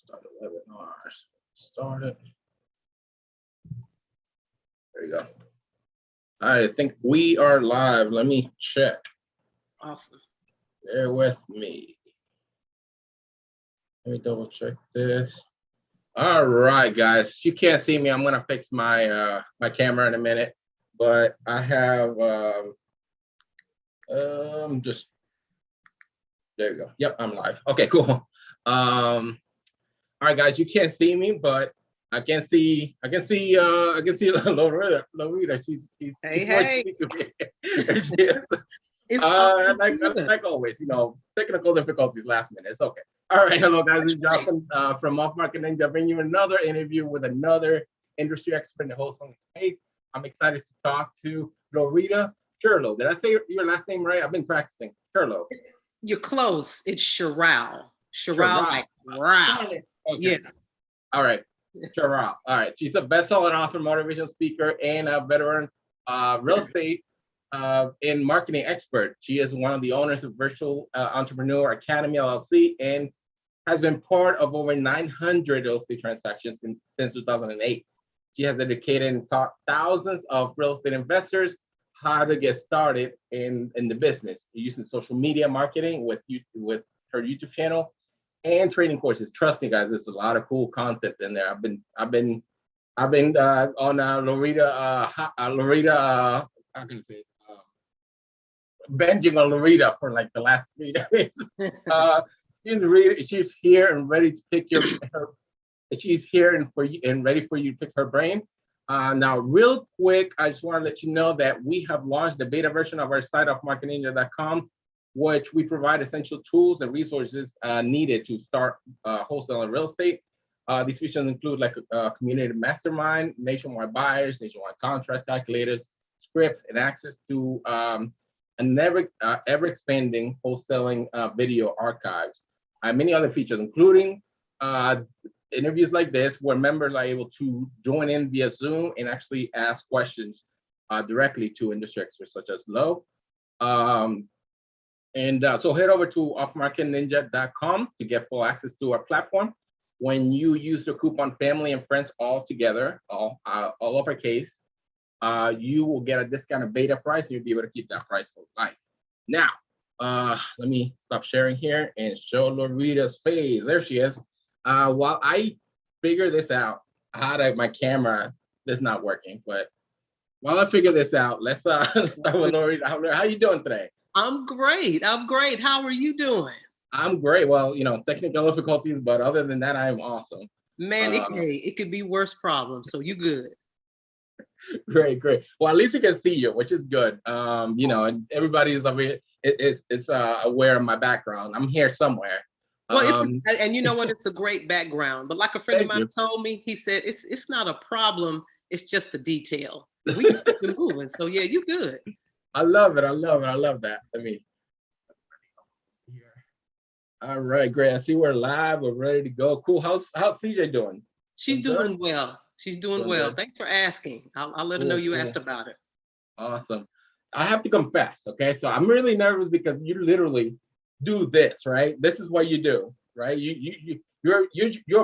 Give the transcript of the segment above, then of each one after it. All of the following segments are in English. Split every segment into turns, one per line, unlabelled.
Start the webinar. Start it. There you go. I think we are live. Let me check.
Awesome.
Bear with me. Let me double check this. All right, guys. You can't see me. I'm gonna fix my my camera in a minute, but I have just there you go. Yep, I'm live. Okay, cool. All right, guys. You can't see me, but I can see Loretta. She's
Hey.
There she is.
It's
like always, you know, technical difficulties last minute. It's okay. All right, hello guys. This is Jonathan from Off Market Ninja, bringing you another interview with another industry expert in the wholesaling space. I'm excited to talk to Loretta Churlo. Did I say your last name right? I've been practicing. Churlo.
You're close. It's Sherrell.
Sherrell.
Like wow.
Okay.
Yeah.
All right. Sherrell. All right. She's a best-selling author, motivational speaker, and a veteran real estate and marketing expert. She is one of the owners of Virtual Entrepreneur Academy LLC and has been part of over 900 real estate transactions since 2008. She has educated and taught thousands of real estate investors how to get started in the business using social media marketing with her YouTube channel and training courses. Trust me, guys, there's a lot of cool content in there. I've been on Loretta. How can I say it? Binging on Loretta for like the last 3 days. She's here and ready to pick her. She's here and ready for you to pick her brain. Now, real quick, I just want to let you know that we have launched the beta version of our site of marketninja.com, which we provide essential tools and resources needed to start wholesaling real estate. These features include like a community mastermind, nationwide buyers, nationwide contracts calculators, scripts, and access to and ever expanding wholesaling video archives. Many other features, including interviews like this, where members are able to join in via Zoom and actually ask questions directly to industry experts such as Lo. So head over to offmarketninja.com to get full access to our platform. When you use the coupon family and friends all together, all uppercase, you will get a discounted beta price and you'll be able to keep that price for life. Now, let me stop sharing here and show Loretta's face. There she is. While I figure this out, my camera is not working, but while I figure this out, let's start with Loretta. How are you doing today?
I'm great. How are you doing?
I'm great. Well, you know, technical difficulties, but other than that, I am awesome.
Man, it could be worse problems. So you good.
Great. Well, at least we can see you, which is good. You know, and everybody is aware of my background. I'm here somewhere.
Well, and you know what? It's a great background. But like a friend of mine told me, he said it's not a problem. It's just the detail. We can keep it moving. So yeah, you good.
I love it. I love that. All right, great. I see we're live. We're ready to go. Cool. How's CJ doing?
She's doing well. She's doing well.
Good.
Thanks for asking. I'll let her know you asked about it.
Awesome. I have to confess, okay? So I'm really nervous because you literally do this, right? This is what you do, right? You're a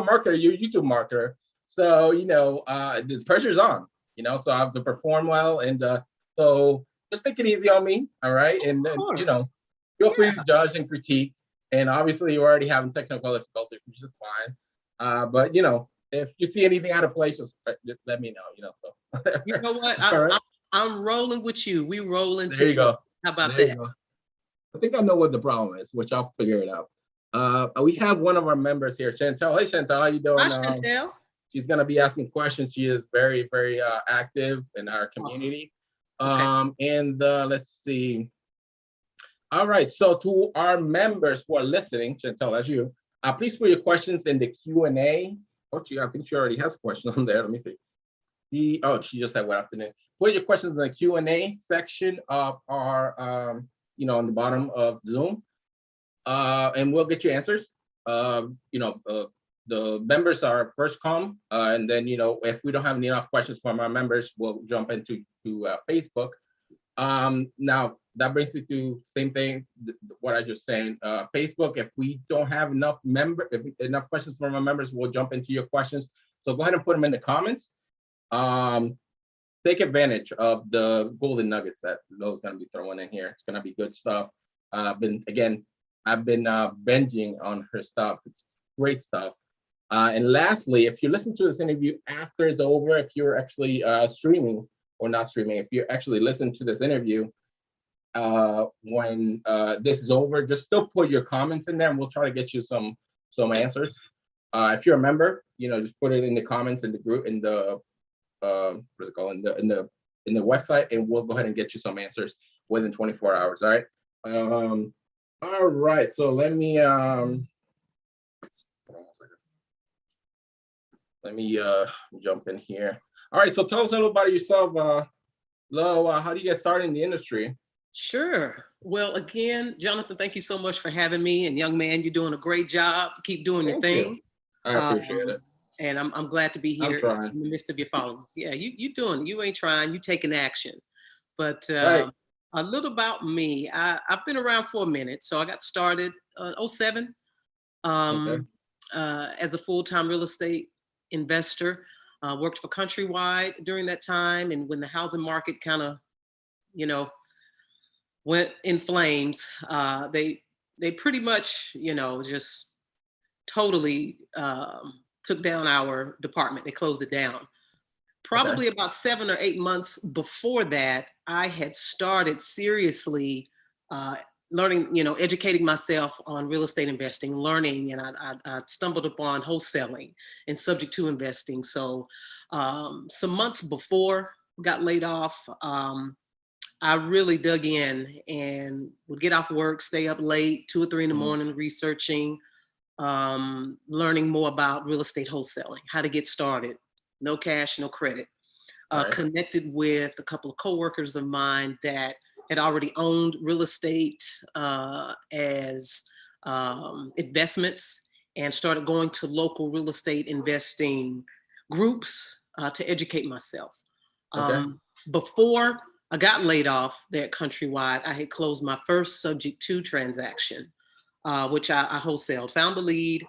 marketer, you're a YouTube marketer. So, you know, the pressure's on, you know, so I have to perform well. And so just take it easy on me, all right? And then, you know, feel free to judge and critique. And obviously you're already having technical difficulties, which is fine. But, you know, if you see anything out of place, just let me know, you know. So
you know what? I'm rolling with you. We rolling together.
There you go.
How about that?
I think I know what the problem is, which I'll figure it out. We have one of our members here, Chantel. Hey, Chantel, how you doing?
Hi, Chantel.
She's going to be asking questions. She is very, very active in our community. Awesome. And let's see. All right. So to our members who are listening, Chantel, that's you. Please put your questions in the Q&A. Oh, I think she already has a question on there. Let me see. She just said good afternoon. Put your questions in the Q&A section of our, you know, on the bottom of Zoom, and we'll get you answers. You know, the members are first come, and then, you know, if we don't have enough questions from our members, we'll jump into Facebook. Now, that brings me to same thing, what I just saying. Facebook, if we don't have enough questions from our members, we'll jump into your questions. So go ahead and put them in the comments. Take advantage of the golden nuggets that Lo's gonna be throwing in here. It's gonna be good stuff. I've been binging on her stuff. It's great stuff. And lastly, if you listen to this interview after it's over, if you're actually streaming or not streaming, if you actually listen to this interview when this is over, just still put your comments in there, and we'll try to get you some answers. If you're a member, just put it in the comments in the group, in the what's it called, in the website, and we'll go ahead and get you some answers within 24 hours. All right. All right. So let me jump in here. All right. So tell us a little about yourself, Lo. How do you get started in the industry?
Sure. Well, again, Jonathan, thank you so much for having me. And young man, you're doing a great job. Keep doing your thing.
I appreciate it.
And I'm glad to be here in the midst of your followers. Yeah, you doing it. You ain't trying. You taking action. But
right.
A little about me. I've been around for a minute. So I got started 2007 as a full-time real estate investor. Worked for Countrywide during that time. And when the housing market kind of, went in flames, they pretty much, just totally took down our department. They closed it down. Probably about 7 or 8 months before that, I had started seriously learning, educating myself on real estate investing, learning, and I stumbled upon wholesaling and subject to investing. So some months before I got laid off, I really dug in and would get off work, stay up late, 2 or 3 in the morning, researching, learning more about real estate wholesaling, how to get started, no cash, no credit. Connected with a couple of coworkers of mine that had already owned real estate as investments, and started going to local real estate investing groups to educate myself. Before I got laid off there at Countrywide, I had closed my first subject to transaction, which I wholesaled, found the lead,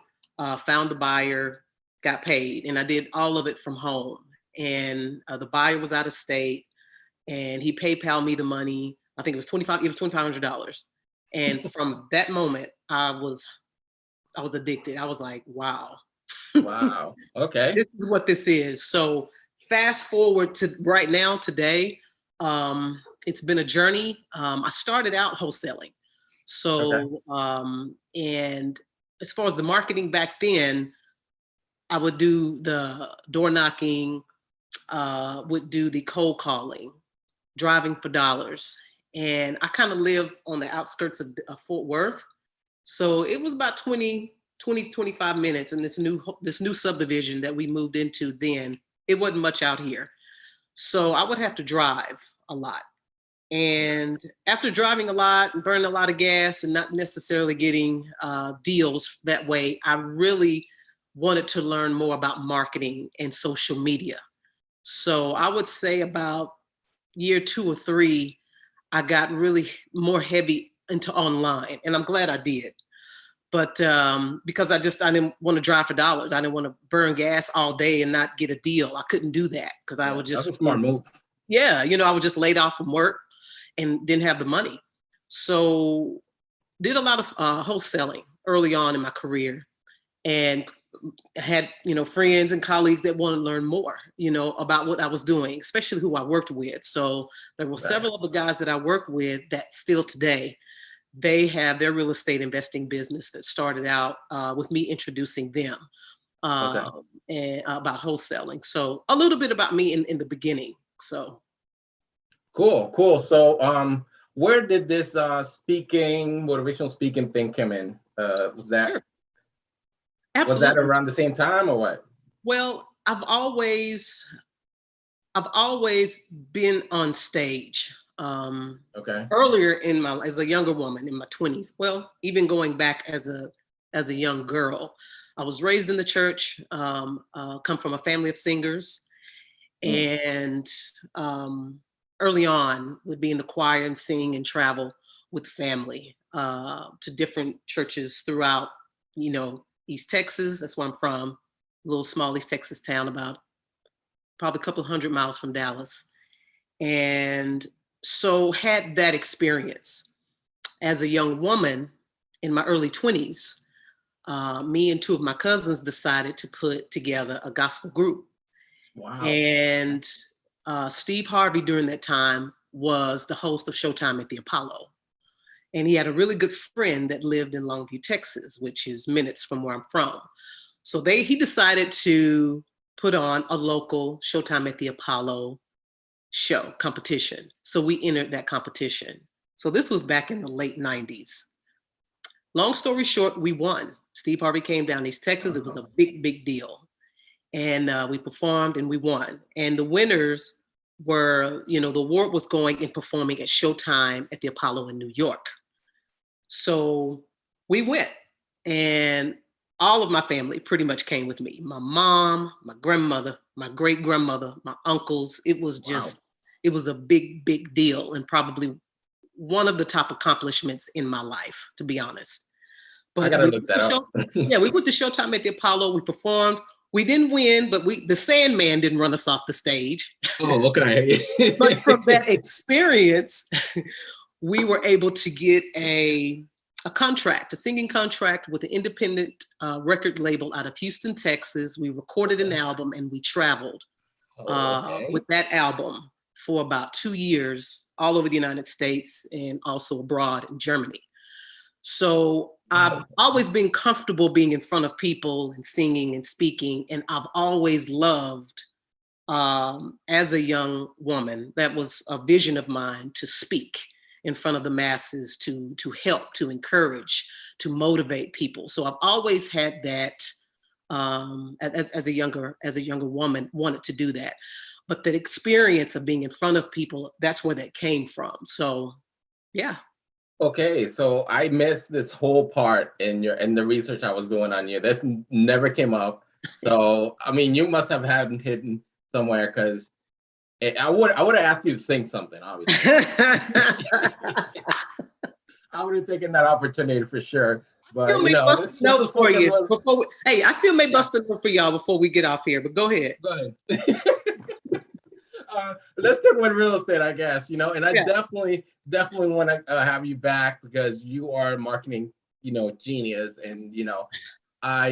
found the buyer, got paid, and I did all of it from home. And the buyer was out of state, and he PayPal me the money. I think it was $2,500. And from that moment, I was addicted. I was like, wow.
Wow. Okay.
This is what this is. So fast forward to right now, today, it's been a journey. I started out wholesaling. So, and as far as the marketing back then, I would do the door knocking, would do the cold calling, driving for dollars. And I kind of live on the outskirts of Fort Worth. So it was about 25 minutes in this new subdivision that we moved into then. It wasn't much out here. So I would have to drive a lot. And after driving a lot and burning a lot of gas and not necessarily getting deals that way, I really wanted to learn more about marketing and social media. So I would say about year 2 or 3, I got really more heavy into online, and I'm glad I did. But because I didn't want to drive for dollars. I didn't want to burn gas all day and not get a deal. I couldn't do that because I was just,
that's a smart move.
Yeah, I was just laid off from work and didn't have the money. So did a lot of wholesaling early on in my career, and had, friends and colleagues that want to learn more, about what I was doing, especially who I worked with. So there were several of the guys that I worked with that still today, they have their real estate investing business that started out with me introducing them and about wholesaling. So a little bit about me in the beginning. So.
Cool. So where did this motivational speaking thing come in? Was that
Sure. Absolutely.
Was that around the same time or what?
Well, I've always been on stage. Earlier in as a younger woman in my 20s. Well, even going back as a young girl, I was raised in the church. Come from a family of singers, and early on would be in the choir and sing and travel with family to different churches throughout, East Texas. That's where I'm from. A little small East Texas town, about probably a couple 100 miles from Dallas. And so had that experience as a young woman in my early 20s. Me and two of my cousins decided to put together a gospel group.
Wow.
And Steve Harvey during that time was the host of Showtime at the Apollo. And he had a really good friend that lived in Longview, Texas, which is minutes from where I'm from. So he decided to put on a local Showtime at the Apollo show competition. So we entered that competition. So this was back in the late 90s. Long story short, we won. Steve Harvey came down East Texas. It was a big, big deal. And we performed and we won. And the winners were, the award was going and performing at Showtime at the Apollo in New York. So we went, and all of my family pretty much came with me. My mom, my grandmother, my great grandmother, my uncles. It was just, it was a big, big deal, and probably one of the top accomplishments in my life, to be honest. But
I gotta look that up.
Yeah, we went to Showtime at the Apollo. We performed. We didn't win, but the Sandman didn't run us off the stage.
Oh, okay.
But from that experience, we were able to get a singing contract with an independent record label out of Houston, Texas. We recorded an album and we traveled with that album for about 2 years all over the United States and also abroad in Germany. So I've always been comfortable being in front of people and singing and speaking. And I've always loved, as a young woman, that was a vision of mine, to speak in front of the masses, to help, to encourage, to motivate people. So I've always had that as a younger woman, wanted to do that. But the experience of being in front of people, that's where that came from. So, yeah.
Okay, so I missed this whole part in the research I was doing on you. This never came up. So I mean, you must have had it hidden somewhere, because I would have asked you to sing something, obviously. I would have taken that opportunity for sure. But
I still may bust a note for y'all before we get off here. But go ahead.
Go ahead. Let's talk about real estate, I guess. And I definitely want to have you back, because you are a marketing, genius. And I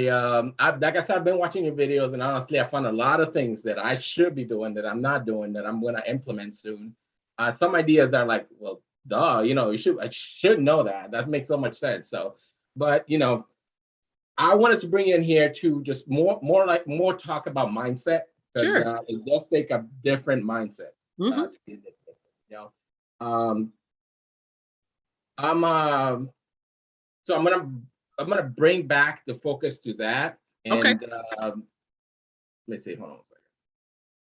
like I said, I've been watching your videos, and honestly, I found a lot of things that I should be doing that I'm not doing, that I'm going to implement soon. Some ideas that are like, well, duh, I should know that. That makes so much sense. So, but I wanted to bring you in here to just more talk about mindset.
Sure.
It does take a different mindset.
Mm-hmm.
To do this business, so I'm gonna bring back the focus to that. And
okay.
Let me see. Hold on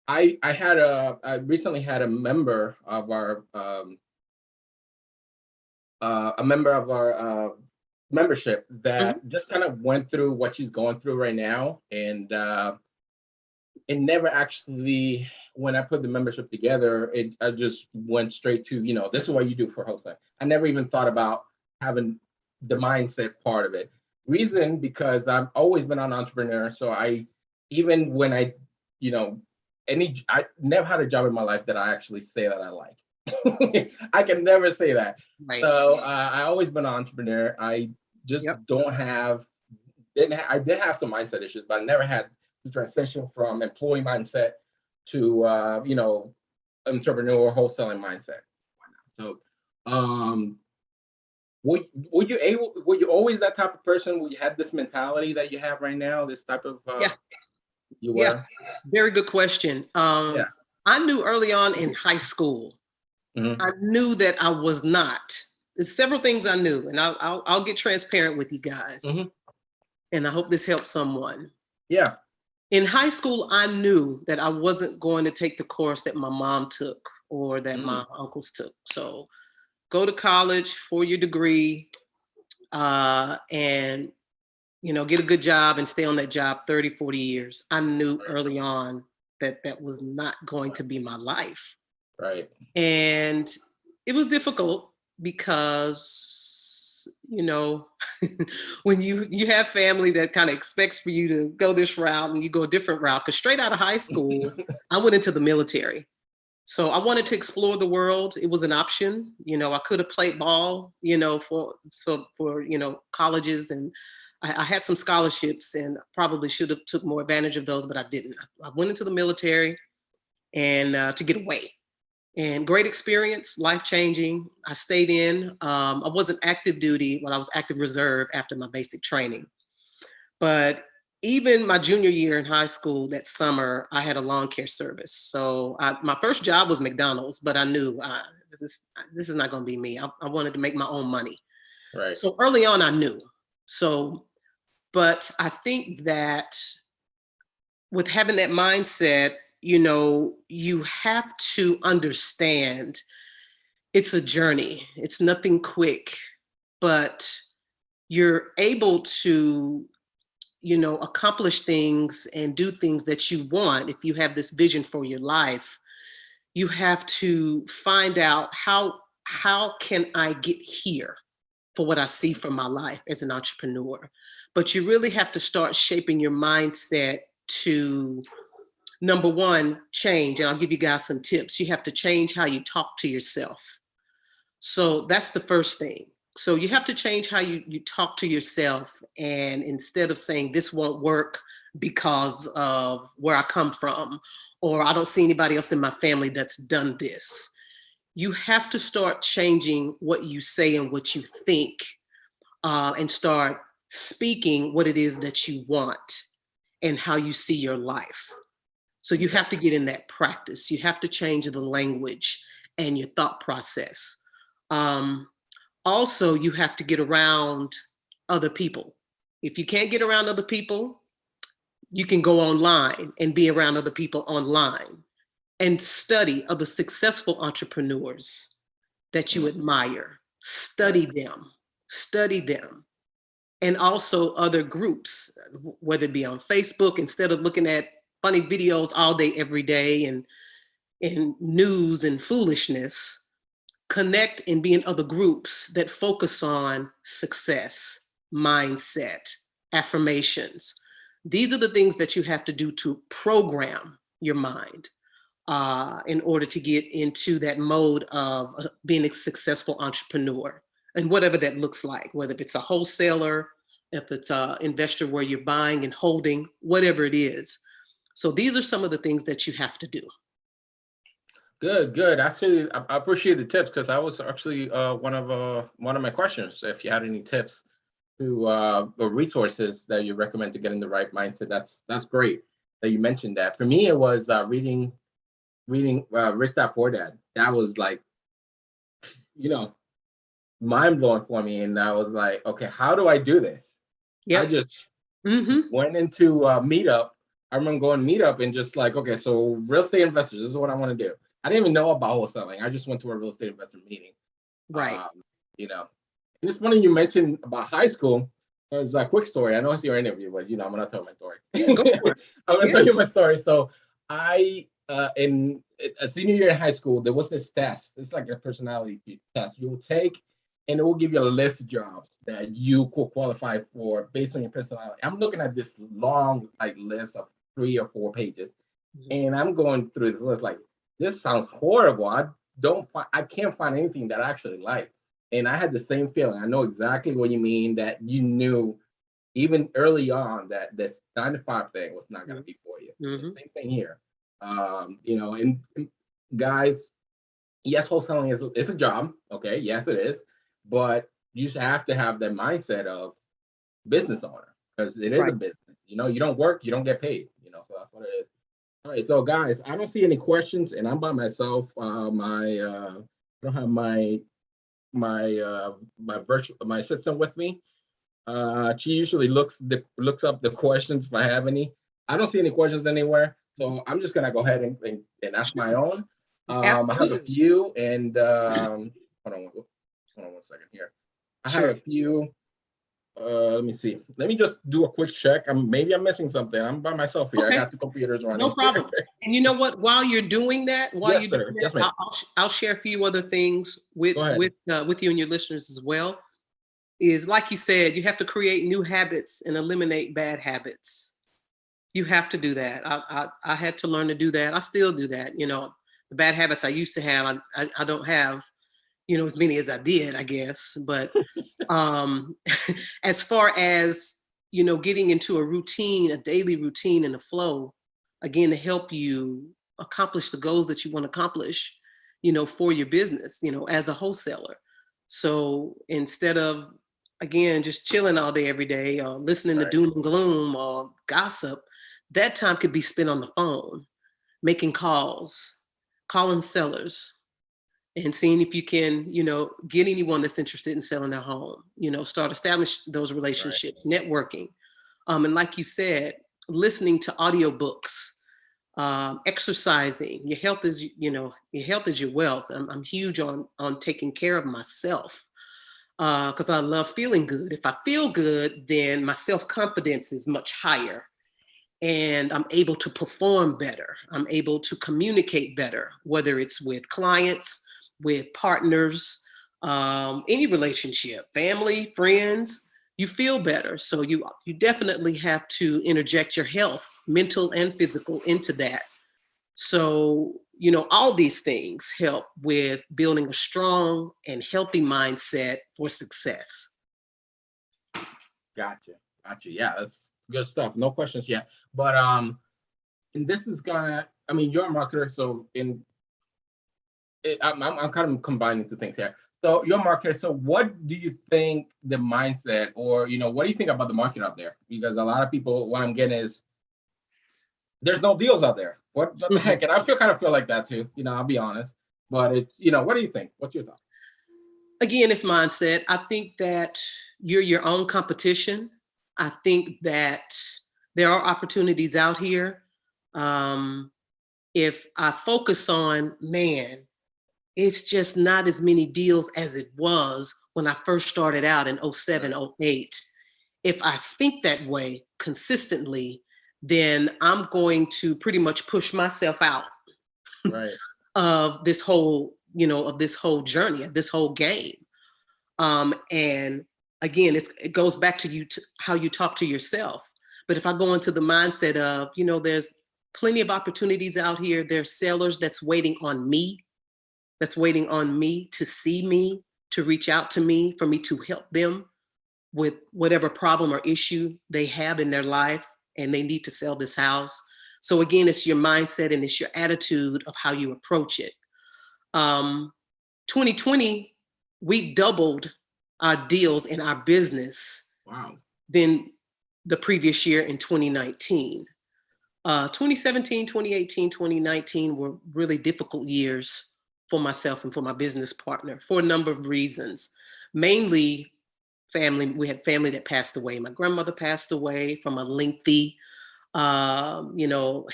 a second. I recently had a member of our membership that just kind of went through what she's going through right now, and it never actually, when I put the membership together, I just went straight to, this is what you do for hosting. I never even thought about having the mindset part of it. Reason, because I've always been an entrepreneur. So even when I never had a job in my life that I actually say that I like. I can never say that. Right. So I always been an entrepreneur. I just I did have some mindset issues, but I never had the transition from employee mindset to entrepreneur wholesaling mindset. So were you always that type of person? Where you had this mentality that you have right now, this type of you were?
Yeah, very good question. I knew early on in high school, I knew that I was not. There's several things I knew, and I'll get transparent with you guys. And I hope this helps someone.
Yeah.
In high school, I knew that I wasn't going to take the course that my mom took or that my uncles took. So go to college, 4-year degree, and get a good job and stay on that job 30, 40 years. I knew early on that that was not going to be my life.
Right.
And it was difficult because, you know, when you have family that kind of expects for you to go this route and you go a different route, because straight out of high school, I went into the military. So I wanted to explore the world. It was an option. You know, I could have played ball, you know, for you know, colleges, and I had some scholarships and probably should have took more advantage of those, but I didn't. I went into the military and to get away. And great experience, life changing. I stayed in. I wasn't active duty, but I was active reserve after my basic training. But even my junior year in high school, that summer, I had a lawn care service. So my first job was McDonald's, but I knew this is not going to be me. I wanted to make my own money.
Right.
So early on, I knew. So, but I think that with having that mindset, you know, you have to understand it's a journey. It's nothing quick, but you're able to, you know, accomplish things and do things that you want. If you have this vision for your life, you have to find out how can I get here for what I see from my life as an entrepreneur. But you really have to start shaping your mindset to, number one, change. And I'll give you guys some tips. You have to change how you talk to yourself. So that's the first thing. So you have to change how you talk to yourself. And instead of saying this won't work because of where I come from, or I don't see anybody else in my family that's done this, you have to start changing what you say and what you think, and start speaking what it is that you want and how you see your life. So you have to get in that practice. You have to change the language and your thought process. Um, Also, you have to get around other people. If you can't get around other people, you can go online and be around other people online and study other successful entrepreneurs that you admire. Study them. And also other groups, whether it be on Facebook, instead of looking at funny videos all day, every day, and news and foolishness, connect and be in other groups that focus on success, mindset, affirmations. These are the things that you have to do to program your mind in order to get into that mode of being a successful entrepreneur, and whatever that looks like, whether it's a wholesaler, if it's an investor where you're buying and holding, whatever it is. So these are some of the things that you have to do.
Good, good. Actually, I appreciate the tips because that was actually one of my questions. If you had any tips to or resources that you recommend to get in the right mindset, that's great that you mentioned that. For me, it was reading Rich Dad Poor Dad. That was like, you know, mind blowing for me, and I was like, okay, how do I do this? I
Yep.
just
Mm-hmm.
went into Meetup. I remember going Meetup and just like, okay, so real estate investors, this is what I want to do. I didn't even know about wholesaling. I just went to a real estate investor meeting.
Right.
Um, you know, and it's funny you mentioned about high school. There's a quick story. I know it's your interview, but I'm gonna tell my story.
Yeah, go for it.
I'm gonna
Yeah.
tell you my story. So I in a senior year in high school, there was this test. It's like a personality test you will take, and it will give you a list of jobs that you could qualify for based on your personality. I'm looking at this long like list of 3 or 4 pages,
Mhm.
and I'm going through this list like this sounds horrible. I can't find anything that I actually like. And I had the same feeling. I know exactly what you mean, that you knew even early on that this 9 to 5 thing was not going to be for you.
Mhm.
Same thing here. And guys, yes, wholesaling is a job. Okay, yes, it is. But you just have to have that mindset of business owner because it is a
Right.
business. You don't work, you don't get paid. So that's what it is. All right, so guys, I don't see any questions, and I'm by myself. I don't have my system with me. She usually looks up the questions if I have any. I don't see any questions anywhere, so I'm just gonna go ahead and ask my own. I have a
Absolutely.
few, and hold on one second here. I have a
Sure.
few. Let me see. Let me just do a quick check. Maybe I'm missing something. I'm by myself here. I
Okay,
got two computers running.
no problem. And you know what? While you're doing that,
Yes, sir. Yes, ma'am.
I'll share a few other things with
Go ahead.
with you and your listeners as well. Is like you said, you have to create new habits and eliminate bad habits. You have to do that. I had to learn to do that. I still do that. You know, the bad habits I used to have, I don't have, you know, as many as I did, I guess. But as far as, you know, getting into a routine, a daily routine and a flow, again, to help you accomplish the goals that you want to accomplish, you know, for your business, you know, as a wholesaler. So instead of, again, just chilling all day, every day, or listening to
Right.
doom and gloom or gossip, that time could be spent on the phone, making calls, calling sellers, and seeing if you can, you know, get anyone that's interested in selling their home, you know, start establish those relationships, networking. And like you said, listening to audiobooks, exercising. Your health is, you know, your health is your wealth. I'm huge on taking care of myself because I love feeling good. If I feel good, then my self-confidence is much higher and I'm able to perform better. I'm able to communicate better, whether it's with clients, with partners, any relationship, family, friends, you feel better. So you definitely have to interject your health, mental and physical, into that. So, you know, all these things help with building a strong and healthy mindset for success.
Gotcha. Gotcha. Yeah, that's good stuff. No questions yet. But and this is gonna. I mean, you're a marketer, so I'm kind of combining two things here. So you're a marketer. So what do you think the mindset, or you know, what do you think about the market out there? Because a lot of people, what I'm getting is there's no deals out there. What the heck? And I kind of feel like that too. You know, I'll be honest. But it, you know, what do you think? What's your thought?
Again, it's mindset. I think that you're your own competition. I think that there are opportunities out here. If I focus on, man, it's just not as many deals as it was when I first started out in '07, '08. If I think that way consistently, then I'm going to pretty much push myself out
Right.
of this whole, you know, of this whole journey, of this whole game. And again, it goes back to you, to how you talk to yourself. But if I go into the mindset of, you know, there's plenty of opportunities out here. There's sellers that's waiting on me, to see me, to reach out to me, for me to help them with whatever problem or issue they have in their life and they need to sell this house. So again, it's your mindset and it's your attitude of how you approach it. 2020, we doubled our deals in our business
Wow.
than the previous year in 2019. 2017, 2018, 2019 were really difficult years for myself and for my business partner for a number of reasons. Mainly family, we had family that passed away. My grandmother passed away from a lengthy, you know,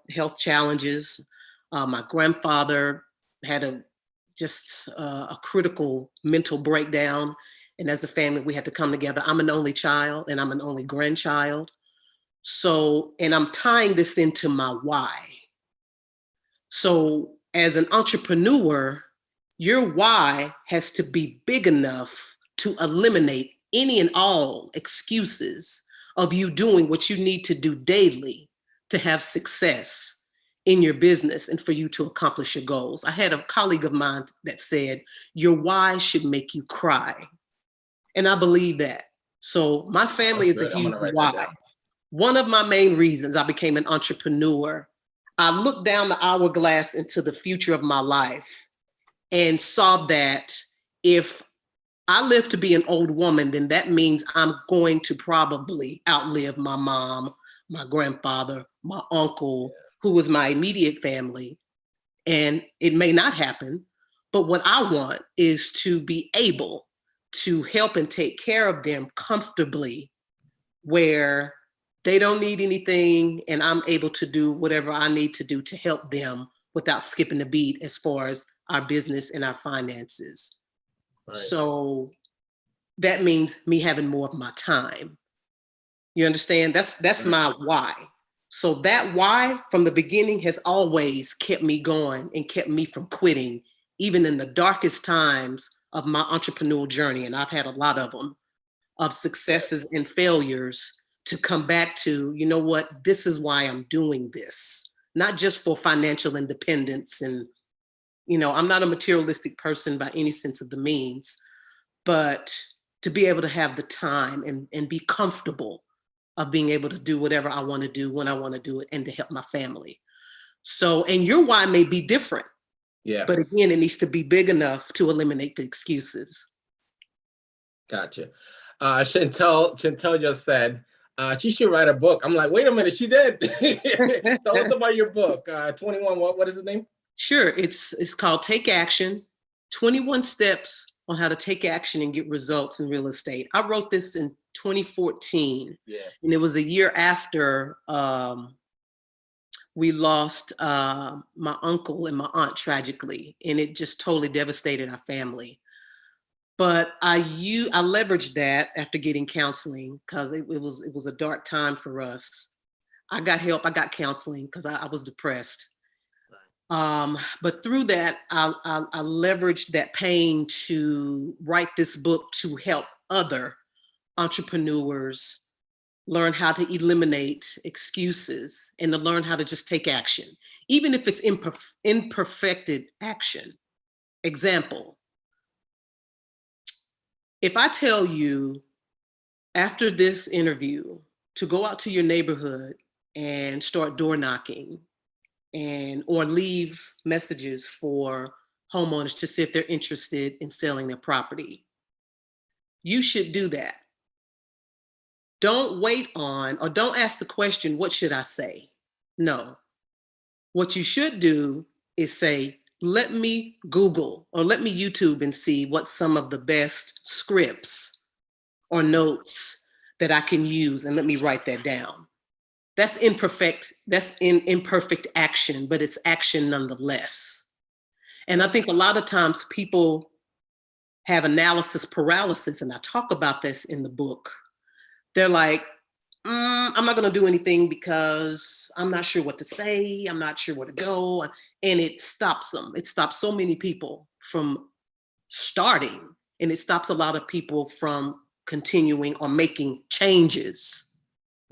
health challenges. My grandfather had a critical mental breakdown. And as a family, we had to come together. I'm an only child and I'm an only grandchild. So, and I'm tying this into my why. So as an entrepreneur, your why has to be big enough to eliminate any and all excuses of you doing what you need to do daily to have success in your business and for you to accomplish your goals. I had a colleague of mine that said, your why should make you cry. And I believe that. So my family
That's
is a
good. I'm
huge
gonna write that
why.
down.
One of my main reasons I became an entrepreneur, I looked down the hourglass into the future of my life and saw that if I live to be an old woman, then that means I'm going to probably outlive my mom, my grandfather, my uncle, who was my immediate family. And it may not happen, but what I want is to be able to help and take care of them comfortably, where they don't need anything and I'm able to do whatever I need to do to help them without skipping a beat as far as our business and our finances.
Right.
So that means me having more of my time. You understand? That's my why. So that why from the beginning has always kept me going and kept me from quitting, even in the darkest times of my entrepreneurial journey. And I've had a lot of them, of successes and failures, to come back to, you know what, this is why I'm doing this, not just for financial independence. And, you know, I'm not a materialistic person by any sense of the means, but to be able to have the time and be comfortable of being able to do whatever I want to do when I want to do it, and to help my family. So, and your why may be different.
Yeah.
But again, it needs to be big enough to eliminate the excuses.
Gotcha. Chantel just said she should write a book. I'm like, wait a minute, she did. Tell us about your book. 21. What is the name?
Sure. It's called Take Action: 21 Steps on How to Take Action and Get Results in Real Estate. I wrote this in 2014.
Yeah.
And it was a year after we lost my uncle and my aunt tragically, and it just totally devastated our family. But I leveraged that after getting counseling, because it was a dark time for us. I got help. I got counseling because I was depressed. But through that, I leveraged that pain to write this book to help other entrepreneurs learn how to eliminate excuses and to learn how to just take action, even if it's imperfected action. Example, if I tell you after this interview to go out to your neighborhood and start door knocking, or leave messages for homeowners to see if they're interested in selling their property, you should do that. Don't wait on, or don't ask the question, what should I say? No. What you should do is say, let me Google or let me YouTube and see what some of the best scripts or notes that I can use, and let me write that down. That's imperfect action, but it's action nonetheless. And I think a lot of times people have analysis paralysis, and I talk about this in the book. They're like, I'm not going to do anything because I'm not sure what to say. I'm not sure where to go. And it stops them. It stops so many people from starting, and it stops a lot of people from continuing or making changes.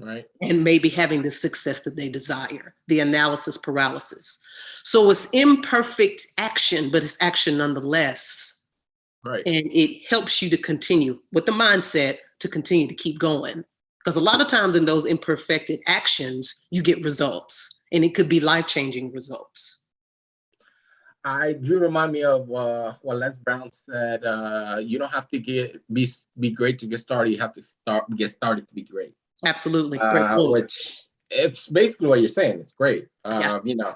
Right.
And maybe having the success that they desire, the analysis paralysis. So it's imperfect action, but it's action nonetheless.
Right.
And it helps you to continue with the mindset to continue to keep going. Because a lot of times in those imperfected actions, you get results, and it could be life-changing results.
You remind me of what Les Brown said. You don't have to be great to get started. You have to get started to be great.
Absolutely.
Which it's basically what you're saying. It's great.
Yeah.
You know,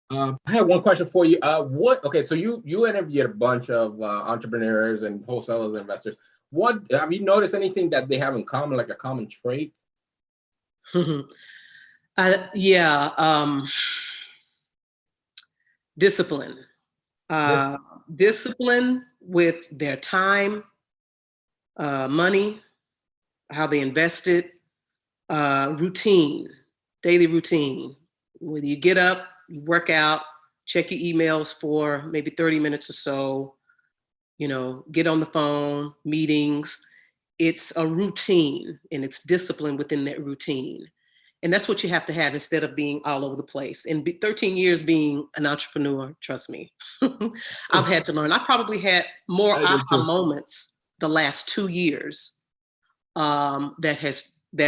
I have one question for you. Okay, so you interviewed a bunch of entrepreneurs and wholesalers and investors. What have you noticed anything that they have in common, like a common trait?
Discipline. Discipline with their time, money, how they invest it, routine, daily routine. When you get up, you work out, check your emails for maybe 30 minutes or so, you know, get on the phone, meetings. It's a routine, and it's discipline within that routine. And that's what you have to have instead of being all over the place. And 13 years being an entrepreneur, trust me, I've had to learn. I probably had more aha moments the last 2 years that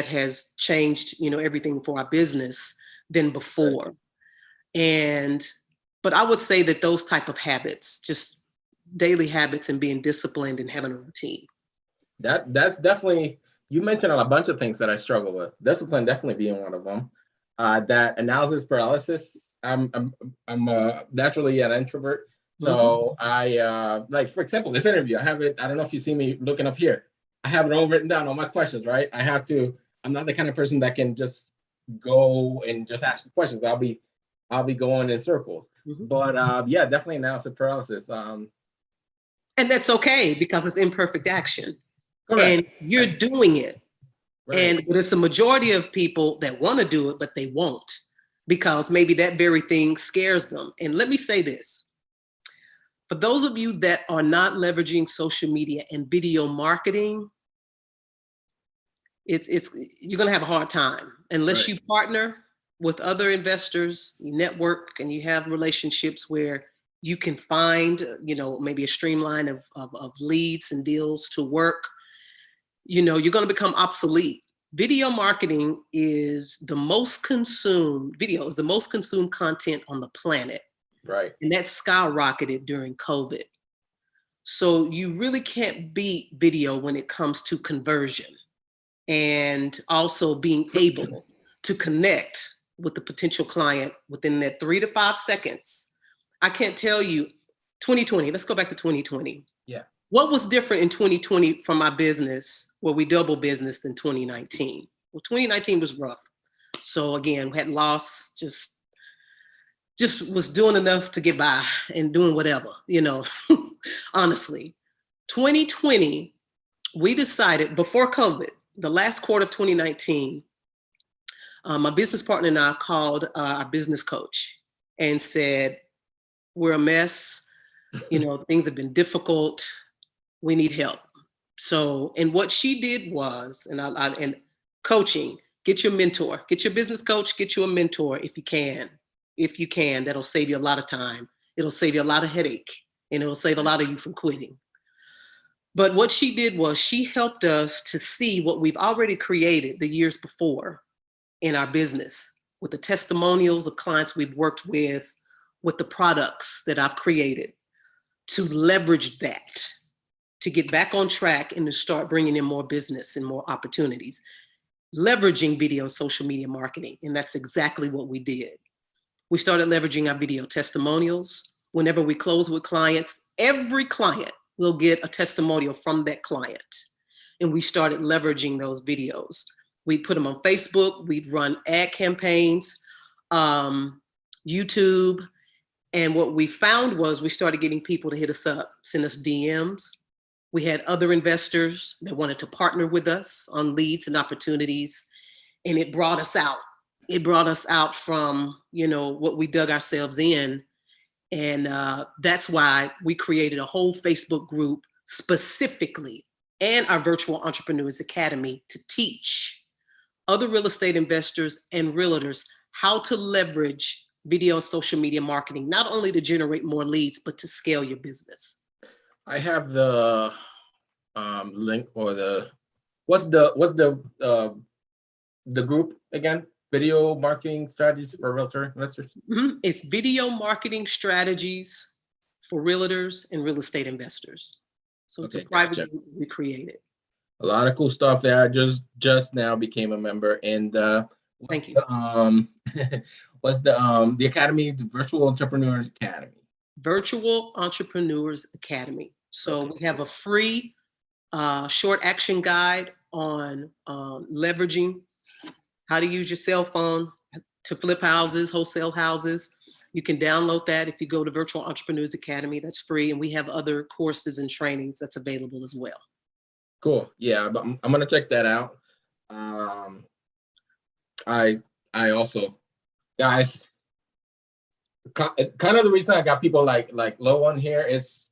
has changed, you know, everything for our business than before. But I would say that those type of habits, just daily habits and being disciplined and having a routine.
That's definitely, you mentioned a bunch of things that I struggle with. Discipline definitely being one of them. That analysis paralysis. I'm naturally an introvert, so I like, for example, this interview. I have it. I don't know if you see me looking up here. I have it all written down, all my questions. Right. I'm not the kind of person that can just go and just ask questions. I'll be going in circles. But yeah, definitely analysis paralysis.
And that's okay, because it's imperfect action.
Correct.
And you're doing it.
Right.
But it's a majority of people that want to do it, but they won't because maybe that very thing scares them. And let me say this. For those of you that are not leveraging social media and video marketing, it's you're going to have a hard time unless
Right.
you partner with other investors, you network, and you have relationships where you can find, maybe a streamline of leads and deals to work. You're going to become obsolete. Video marketing is the most consumed, video is the most consumed content on the planet.
Right.
And that skyrocketed during COVID. So you really can't beat video when it comes to conversion and also being able to connect with the potential client within that 3 to 5 seconds. I can't tell you, 2020, let's go back to 2020.
Yeah.
What was different in 2020 from my business where we double business than 2019? Well, 2019 was rough. So again, we had lost, just was doing enough to get by and doing whatever, honestly. 2020, we decided before COVID, the last quarter of 2019, my business partner and I called our business coach and said, we're a mess. Things have been difficult. We need help. So, and what she did was, and coaching, get your mentor, get your business coach, get you a mentor if you can. If you can, that'll save you a lot of time. It'll save you a lot of headache, and it'll save a lot of you from quitting. But what she did was she helped us to see what we've already created the years before in our business with the testimonials of clients we've worked with the products that I've created, to leverage that, to get back on track and to start bringing in more business and more opportunities, leveraging video and social media marketing. And that's exactly what we did. We started leveraging our video testimonials. Whenever we close with clients, every client will get a testimonial from that client. And we started leveraging those videos. We'd put them on Facebook. We'd run ad campaigns, YouTube. And what we found was we started getting people to hit us up, send us DMs. We had other investors that wanted to partner with us on leads and opportunities. And it brought us out. It brought us out from, what we dug ourselves in. And that's why we created a whole Facebook group specifically, and our Virtual Entrepreneurs Academy, to teach other real estate investors and realtors how to leverage video and social media marketing, not only to generate more leads, but to scale your business.
I have the link, or what's the group again? Video marketing strategies for realtor investors.
Mm-hmm. It's video marketing strategies for realtors and real estate investors. So it's a private group we created.
A lot of cool stuff there. I just now became a member, and
thank you.
What's the academy? The Virtual Entrepreneurs Academy.
Virtual Entrepreneurs Academy. So we have a free short action guide on leveraging how to use your cell phone to flip houses, wholesale houses. You can download that if you go to Virtual Entrepreneurs Academy. That's free. And we have other courses and trainings that's available as well.
Cool. Yeah, I'm gonna check that out. I also, guys, kind of the reason I got people like low on here is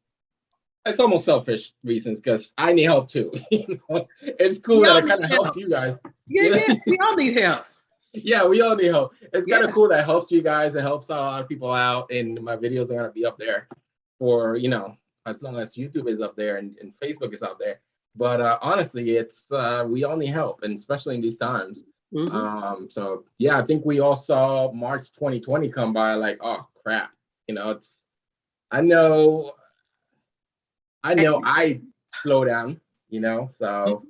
it's almost selfish reasons, because I need help too. It's cool that it kind of helps you guys.
Yeah, we all need help.
Yeah, we all need help. It's kind of cool that helps you guys. It helps a lot of people out, and my videos are gonna be up there for as long as YouTube is up there and Facebook is up there. But honestly, it's we all need help, and especially in these times. Mm-hmm. So yeah, I think we all saw March 2020 come by like, oh crap, it's. I know I slow down, so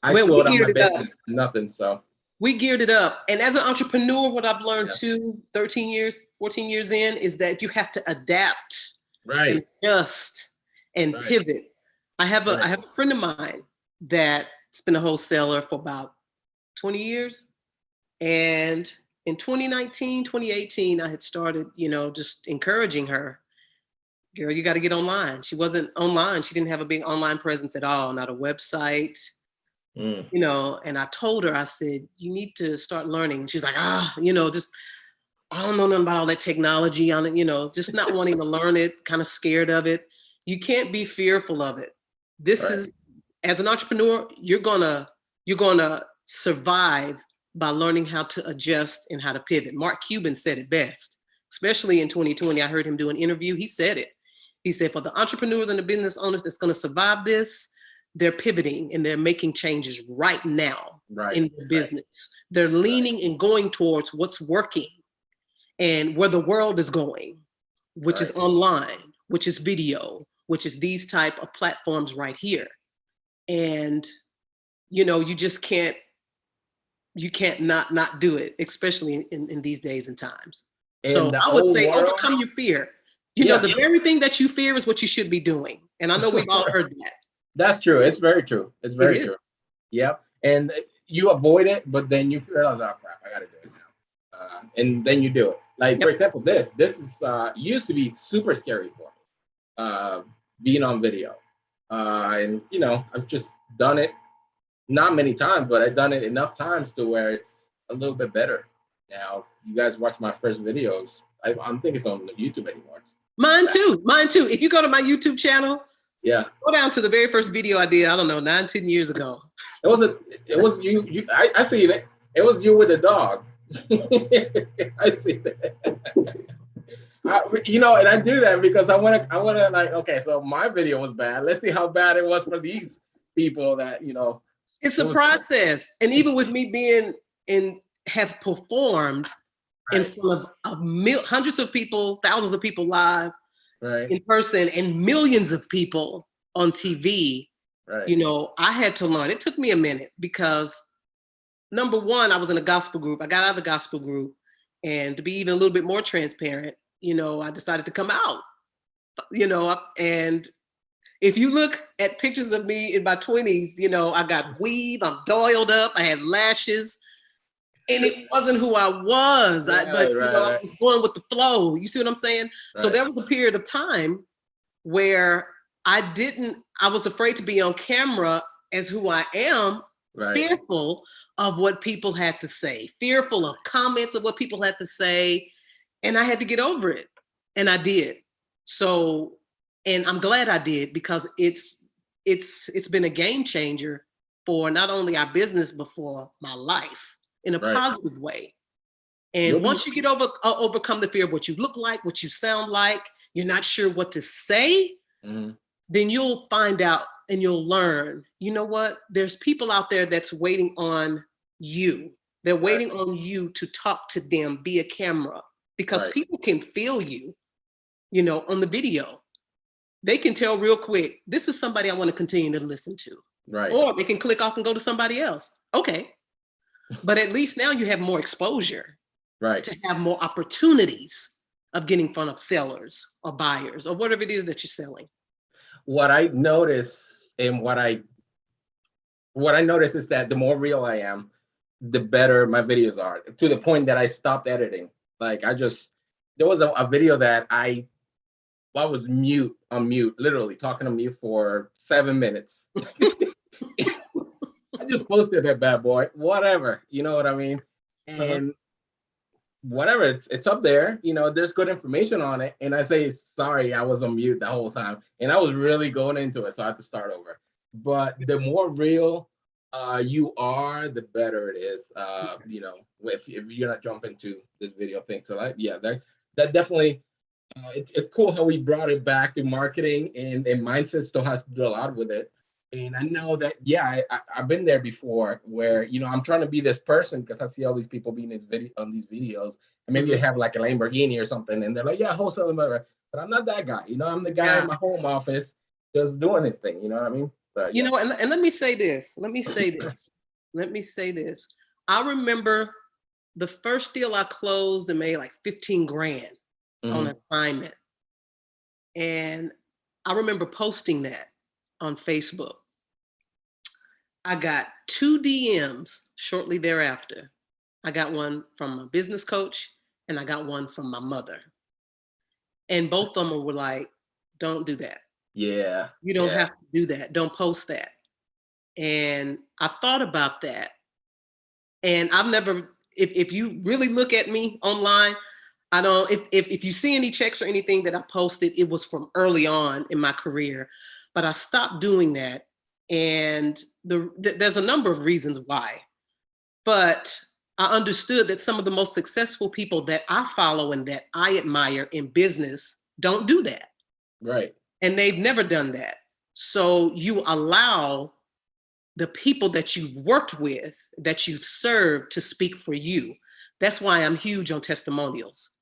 I slowed down my business, nothing. So
we geared it up. And as an entrepreneur, what I've learned too, 13 years, 14 years in, is that you have to adapt, and adjust and pivot. I have a friend of mine that's been a wholesaler for about 20 years. And in 2019, 2018, I had started, just encouraging her. girl, you got to get online. She wasn't online. She didn't have a big online presence at all, not a website, you know. And I told her, I said, you need to start learning. She's like, you know, just, I don't know nothing about all that technology on it, you know, just not wanting to learn it, kind of scared of it. You can't be fearful of it. This is, as an entrepreneur, you're gonna survive by learning how to adjust and how to pivot. Mark Cuban said it best, especially in 2020. I heard him do an interview. He said it. He said, for the entrepreneurs and the business owners that's going to survive this, they're pivoting and they're making changes right now in their business. They're leaning and going towards what's working and where the world is going, which is online, which is video, which is these type of platforms right here. And, you know, you just can't not do it, especially in these days and times. So I would say overcome your fear. You know, the very thing that you fear is what you should be doing. And I know we've all heard that.
That's true. It's very true. It's very true. Yep. And you avoid it, but then you realize, oh crap, I gotta do it now. And then you do it. Like, for example, this is used to be super scary for me, being on video. And, you know, I've just done it, not many times, but I've done it enough times to where it's a little bit better. Now, you guys watch my first videos. I don't think it's on YouTube anymore.
Mine too. If you go to my YouTube channel,
go
down to the very first video I did, I don't know, 9-10 years ago.
It was you. I see it. It was you with a dog. I see that. You know, and I do that because I want to like, okay, so my video was bad. Let's see how bad it was for these people that, you know.
It's a process. And even with me being have performed in front of hundreds of people, thousands of people live in person, and millions of people on TV, you know, I had to learn. It took me a minute because, number one, I was in a gospel group. I got out of the gospel group, and to be even a little bit more transparent, you know, I decided to come out, you know, and if you look at pictures of me in my 20s, you know, I got weave, I'm doiled up, I had lashes, and it wasn't who I was. I was going with the flow. You see what I'm saying? So there was a period of time where I was afraid to be on camera as who I am, fearful of what people had to say, fearful of comments of what people had to say. And I had to get over it. And I did. So, and I'm glad I did, because it's been a game changer for not only our business, but for my life in a positive way. And once you get overcome the fear of what you look like, what you sound like, you're not sure what to say, then you'll find out and you'll learn, you know what? There's people out there that's waiting on you. They're waiting on you to talk to them via camera, because people can feel you, you know, on the video. They can tell real quick, this is somebody I want to continue to listen to. Or they can click off and go to somebody else. Okay. But at least now you have more exposure to have more opportunities of getting in front of sellers or buyers or whatever it is that you're selling.
What I notice and what I notice is that the more real I am, the better my videos are, to the point that I stopped editing. Like there was a video that I was on mute, literally talking to me for 7 minutes. I just posted that bad boy, whatever, you know what I mean? And whatever, it's up there, you know, there's good information on it. And I say, sorry, I was on mute the whole time. And I was really going into it, so I had to start over. But the more real you are, the better it is, you know, if you're not jumping to this video thing. So that definitely, it's cool how we brought it back to marketing, and mindset still has to do a lot with it. And I know that, I've been there before where, you know, I'm trying to be this person because I see all these people being on these videos, and maybe they have like a Lamborghini or something, and they're like, yeah, wholesaling, whatever. But I'm not that guy. You know, I'm the guy in my home office just doing his thing. You know what I mean? But,
you know, and let me say this. I remember the first deal I closed and made like 15 grand on assignment. And I remember posting that on Facebook. I got 2 DMs shortly thereafter. I got one from a business coach and I got one from my mother. And both of them were like, Don't do that.
Yeah.
You don't
Yeah.
have to do that. Don't post that. And I thought about that. And I've never, if you really look at me online, I don't, if you see any checks or anything that I posted, it was from early on in my career, but I stopped doing that. And there's a number of reasons why, but I understood that some of the most successful people that I follow and that I admire in business don't do that.
Right.
And they've never done that. So you allow the people that you've worked with, that you've served to speak for you. That's why I'm huge on testimonials.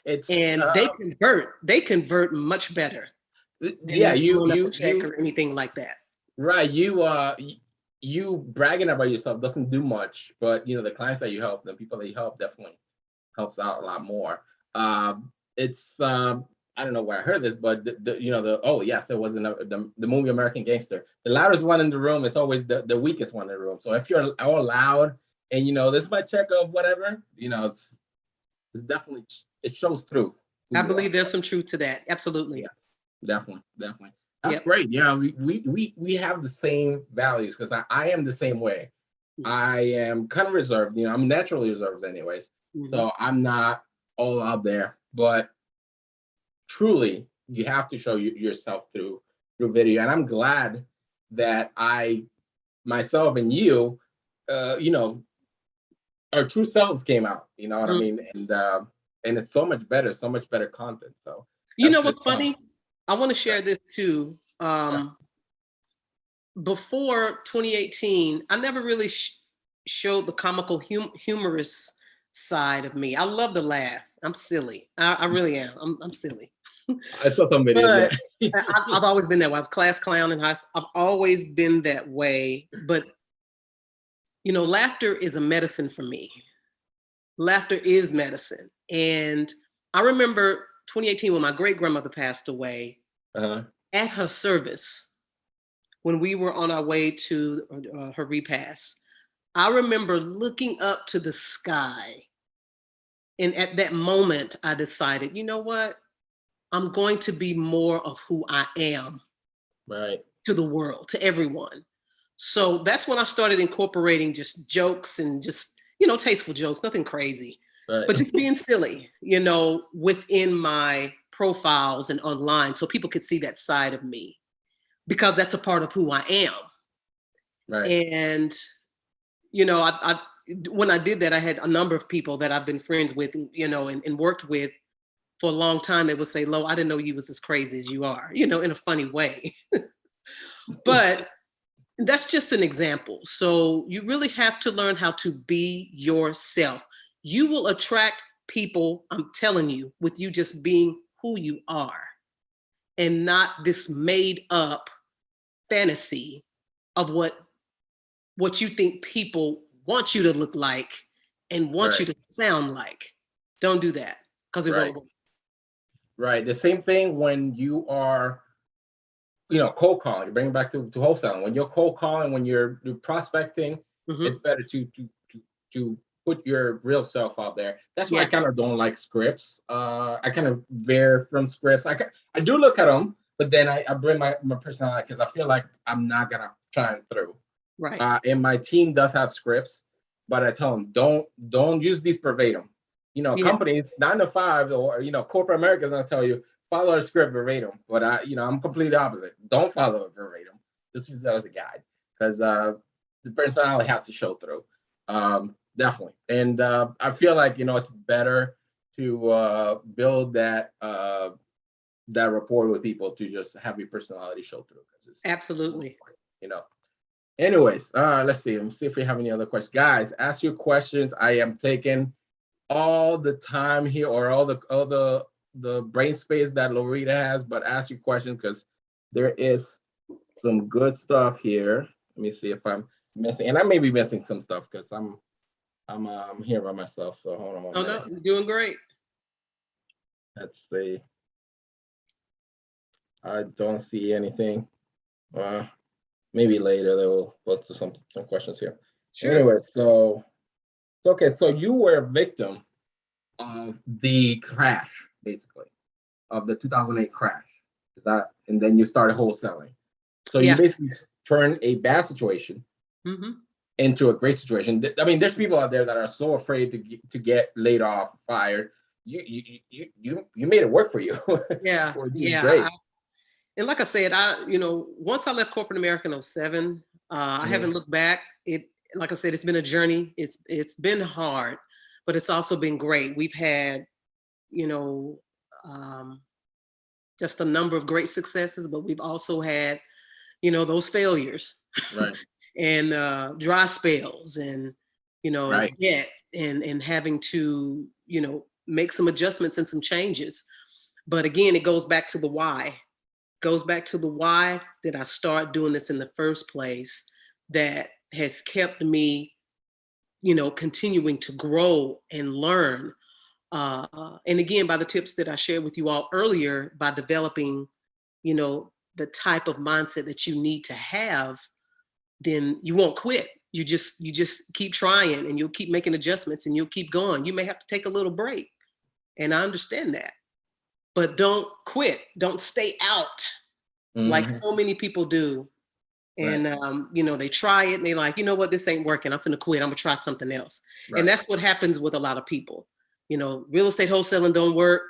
It's
And they convert much better than
yeah,
me throwing up a check or anything like that.
right. You bragging about yourself doesn't do much, but you know, the clients that you help, the people that you help definitely helps out a lot more. It's I don't know where I heard this, but oh yes, it was in the movie American Gangster. The loudest one in the room is always the weakest one in the room. So if you're all loud and this is my check of whatever, it's definitely, it shows through who
I
you are.
believe there's some truth to that. Absolutely.
Yeah, definitely, definitely. That's
Yep.
great. Yeah, we have the same values because I am the same way. I am kind of reserved. I'm naturally reserved anyways.
Mhm.
So I'm not all out there, but truly you have to show yourself through video. And I'm glad that I myself and you, our true selves came out. You know what I
Mhm.
mean? And it's so much better content. So
You
that's
know
good
what's
stuff.
funny? I want to
Yeah.
share this too. Before 2018, I never really showed the comical, humorous side of me. I love to laugh. I'm silly. I really am. I'm silly.
I saw some videos.
But
Yeah.
I've always been that way. I was class clown in high school. I've always been that way. But laughter is a medicine for me. Laughter is medicine. And I remember 2018 when my great grandmother passed away.
Uh-huh.
At her service, when we were on our way to her repast, I remember looking up to the sky. And at that moment, I decided, you know what? I'm going to be more of who I am
Right.
to the world, to everyone. So that's when I started incorporating just jokes and just, tasteful jokes, nothing crazy,
Right.
but just being silly, within my profiles and online so people could see that side of me because that's a part of who I am.
Right.
And, I when I did that, I had a number of people that I've been friends with, and worked with for a long time. They would say, Lo, I didn't know you was as crazy as you are, in a funny way. But that's just an example. So you really have to learn how to be yourself. You will attract people, I'm telling you, with you just being who you are and not this made up fantasy of what you think people want you to look like and want you
Right.
to sound like. Don't do that because it
Right.
won't work.
Right. The same thing when you are, cold calling. Bring it back to wholesaling. When you're cold calling, when you're prospecting, it's
Mhm.
better to put your real self out there. That's why I
Yeah.
kind of don't like scripts. I kind of veer from scripts. I do look at them, but then I bring my personality because I feel like I'm not gonna shine through.
Right.
And my team does have scripts, but I tell them don't use these verbatim.
Yeah.
Companies 9 to 5 or corporate America is gonna tell you follow a script verbatim, but I'm completely opposite. Don't follow it verbatim. Just use that as a guide because the personality has to show through. Definitely, and I feel like it's better to build that rapport with people to just have your personality show through because it's more
Absolutely.
important, Anyways, let's see. Let's see if we have any other questions. Guys, ask your questions. I am taking all the time here or all the brain space that Loretta has, but ask your questions because there is some good stuff here. Let me see if I'm missing, and I may be missing some stuff because I'm here by myself. So hold on one
Oh
minute.
no, you're doing great.
Let's see. I don't see anything. Uh, Maybe later they will post some questions here.
Sure.
Anyway, so okay, so you were a victim of the crash, basically, of the 2008 crash. Is that, and then you started wholesaling. So you
Yeah.
basically turn a bad situation
Hmm.
into a great situation. I mean, there's people out there that are so afraid to get laid off, fired. You made it work for you.
Yeah.
Which is
Yeah.
great.
And like I said, once I left corporate America in '07, I
Mhm.
haven't looked back. Like I said, it's been a journey. It's been hard, but it's also been great. We've had, you know, um, just a number of great successes, but we've also had, those failures
Right.
and dry spells and,
Right.
debt and having to, make some adjustments and some changes. But again, it goes back to the why. Goes back to the why did I start doing this in the first place that has kept me, continuing to grow and learn. And again, by the tips that I shared with you all earlier, by developing, the type of mindset that you need to have, then you won't quit. You just keep trying and you'll keep making adjustments and you'll keep going. You may have to take a little break. And I understand that. But don't quit. Don't stay out like
Mhm.
so many people do.
Right.
And they try it and they like, you know what, this ain't working. I'm gonna quit. I'm gonna try something else. And
Right.
that's what happens with a lot of people. Real estate wholesaling don't work.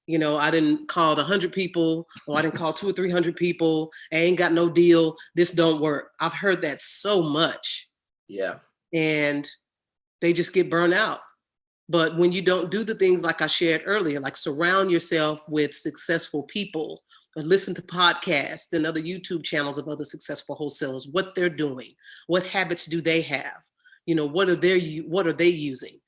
I didn't call 100 people, or I didn't call 200 or 300 people. I ain't got no deal. This don't work. I've heard that so much,
Yeah.
and they just get burned out. But when you don't do the things like I shared earlier, like surround yourself with successful people, or listen to podcasts and other YouTube channels of other successful wholesalers, what they're doing, what habits do they have, what are they using,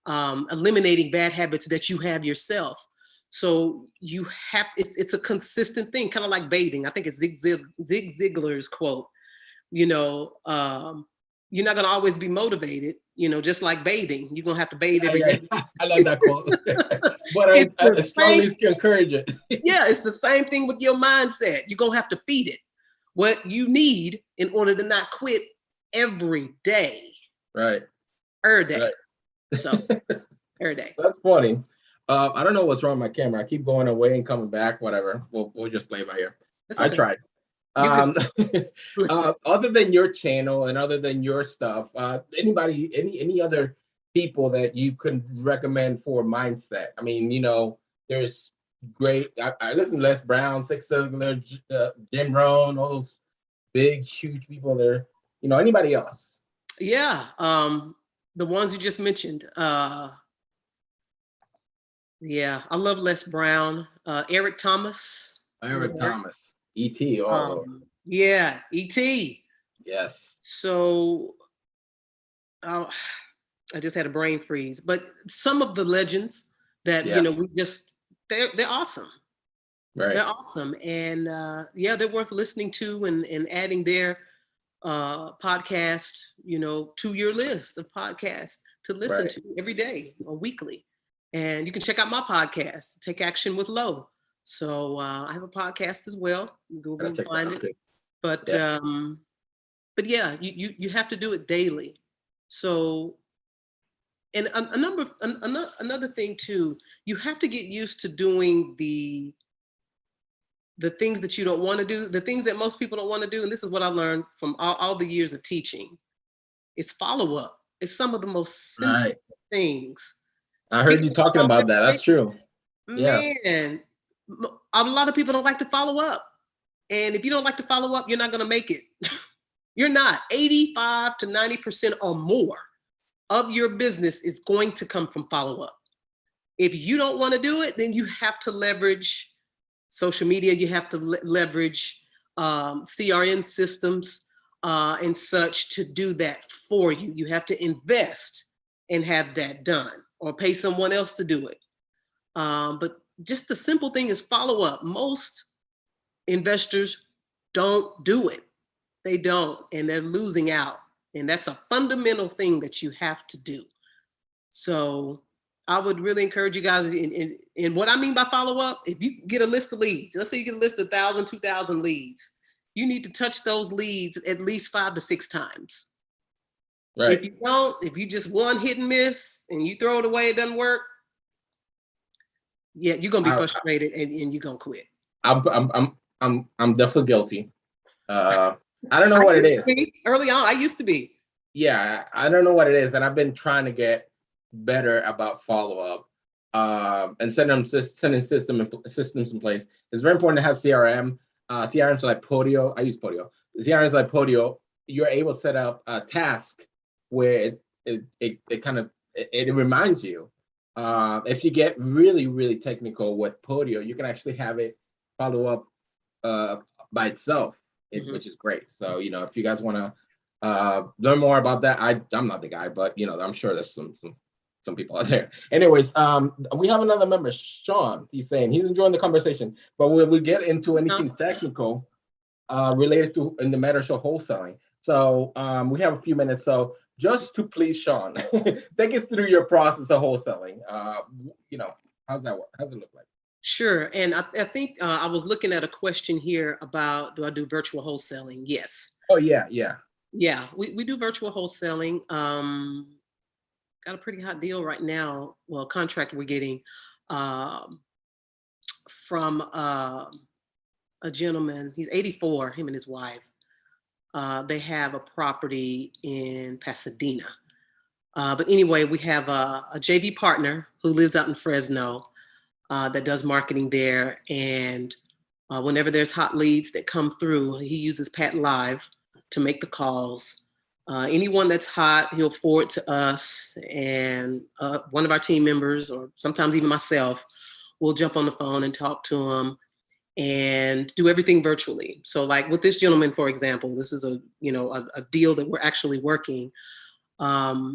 eliminating bad habits that you have yourself. So it's a consistent thing, kind of like bathing. I think it's Zig Ziglar's quote. you know, um, you're not going to always be motivated, just like bathing. You're going to have to bathe every
Yeah,
day.
yeah. I love that quote. But
It's the
I
same.
strongly encourage it.
Yeah, it's the same thing with your mindset. You're going to have to feed it what you need in order to not quit every day,
Right.
every day.
Right.
So every day.
That's funny. I don't know what's wrong with my camera. I keep going away and coming back. Whatever. We'll just play by ear.
That's
I
okay.
tried.
You could.
Um, other than your channel and other than your stuff, any other people that you could recommend for mindset? I mean, there's great. I listen to Les Brown, Six Siglar, Jim Rohn, all those big, huge people there. Anybody else?
Yeah. The ones you just mentioned. Yeah, I love Les Brown, Eric Thomas. You know
Eric
Eric?
Thomas, E.T. Oh,
Yeah, E.T.
yes.
So uh, I just had a brain freeze. But some of the legends that
Yeah.
we just they're awesome.
Right.
They're awesome, and yeah, they're worth listening to and adding their podcast, to your list of podcasts to listen
Right.
to every day or weekly. And you can check out my podcast, Take Action with Lo. So I have a podcast as well. You Google
Gotta
and
check that
find
out
it.
too.
But
Yeah.
yeah, you have to do it daily. So and another thing too, you have to get used to doing the things that you don't want to do, the things that most people don't want to do. And this is what I learned from all the years of teaching. It's follow up. It's some of the most simple
Right.
things.
I heard
People
you
get
talking
off
about that.
every
That's true.
day.
Yeah.
Man, a lot of people don't like to follow up. And if you don't like to follow up, you're not going to make it. You're not. 85 to 90% or more of your business is going to come from follow up. If you don't want to do it, then you have to leverage social media. You have to leverage CRM systems and such to do that for you. You have to invest and have that done, or pay someone else to do it. But just the simple thing is follow up. Most investors don't do it. They don't, and they're losing out. And that's a fundamental thing that you have to do. So I would really encourage you guys. And what I mean by follow up, if you get a list of leads, let's say you get a list of 1,000, 2,000 leads, you need to touch those leads at least 5 to 6 times.
Right.
If you don't, if you just one hit and miss and you throw it away, it doesn't work, yeah, you're gonna be
I,
frustrated and you're gonna quit.
I'm I'm definitely guilty. I don't know
I
what it
used to
is.
be early on. I used to be.
Yeah, I don't know what it is, and I've been trying to get better about follow up, and sending systems in place. It's very important to have CRM. CRMs like Podio. I use Podio. CRMs like Podio. You're able to set up a task where it kind of it reminds you. If you get really technical with Podio, you can actually have it follow up by itself,
Mhm.
which is great. So if you guys want to learn more about that, I'm not the guy, but I'm sure there's some people out there. Anyways, we have another member, Sean. He's saying he's enjoying the conversation, but will we get into anything technical related to in the matters of wholesaling? So we have a few minutes. So just to please Sean, take us through your process of wholesaling. How's that work? How's it look like?
Sure. And I think I was looking at a question here about, do I do virtual wholesaling? Yes.
Oh yeah.
Yeah, we do virtual wholesaling. Got a pretty hot deal right now. Well, contract we're getting um, from a gentleman. He's 84, him and his wife. They have a property in Pasadena. But anyway, we have a JV partner who lives out in Fresno that does marketing there. And whenever there's hot leads that come through, he uses Pat Live to make the calls. Anyone that's hot, he'll forward to us, and one of our team members, or sometimes even myself, will jump on the phone and talk to him and do everything virtually. So, like with this gentleman, for example, this is a deal that we're actually working.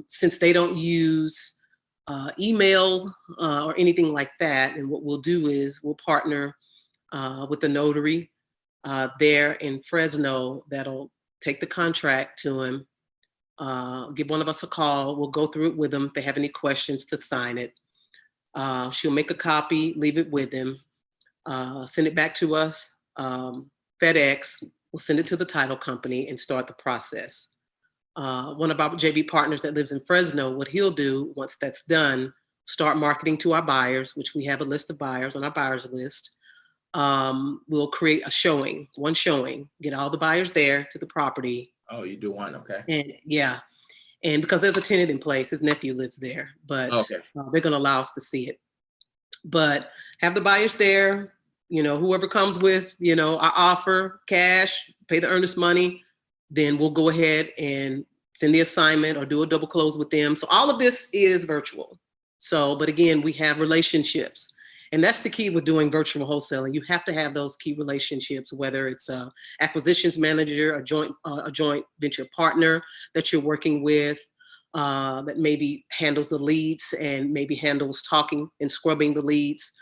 Since they don't use email or anything like that, and what we'll do is we'll partner with the notary there in Fresno that'll take the contract to him, give one of us a call. We'll go through it with them. If they have any questions, to sign it. She'll make a copy, leave it with him, send it back to us. FedEx will send it to the title company and start the process. One of our JV partners that lives in Fresno, what he'll do once that's done, start marketing to our buyers, which we have a list of buyers on our buyers list. We'll create one showing, get all the buyers there to the property.
Oh, you do one, okay.
And yeah, and because there's a tenant in place, his nephew lives there, but
Okay.
they're going to allow us to see it. But have the buyers there, whoever comes with, our offer, cash, pay the earnest money, then we'll go ahead and send the assignment or do a double close with them. So all of this is virtual. So, but again, we have relationships. And that's the key with doing virtual wholesaling. You have to have those key relationships, whether it's a acquisitions manager, a joint venture partner that you're working with, that maybe handles the leads and maybe handles talking and scrubbing the leads,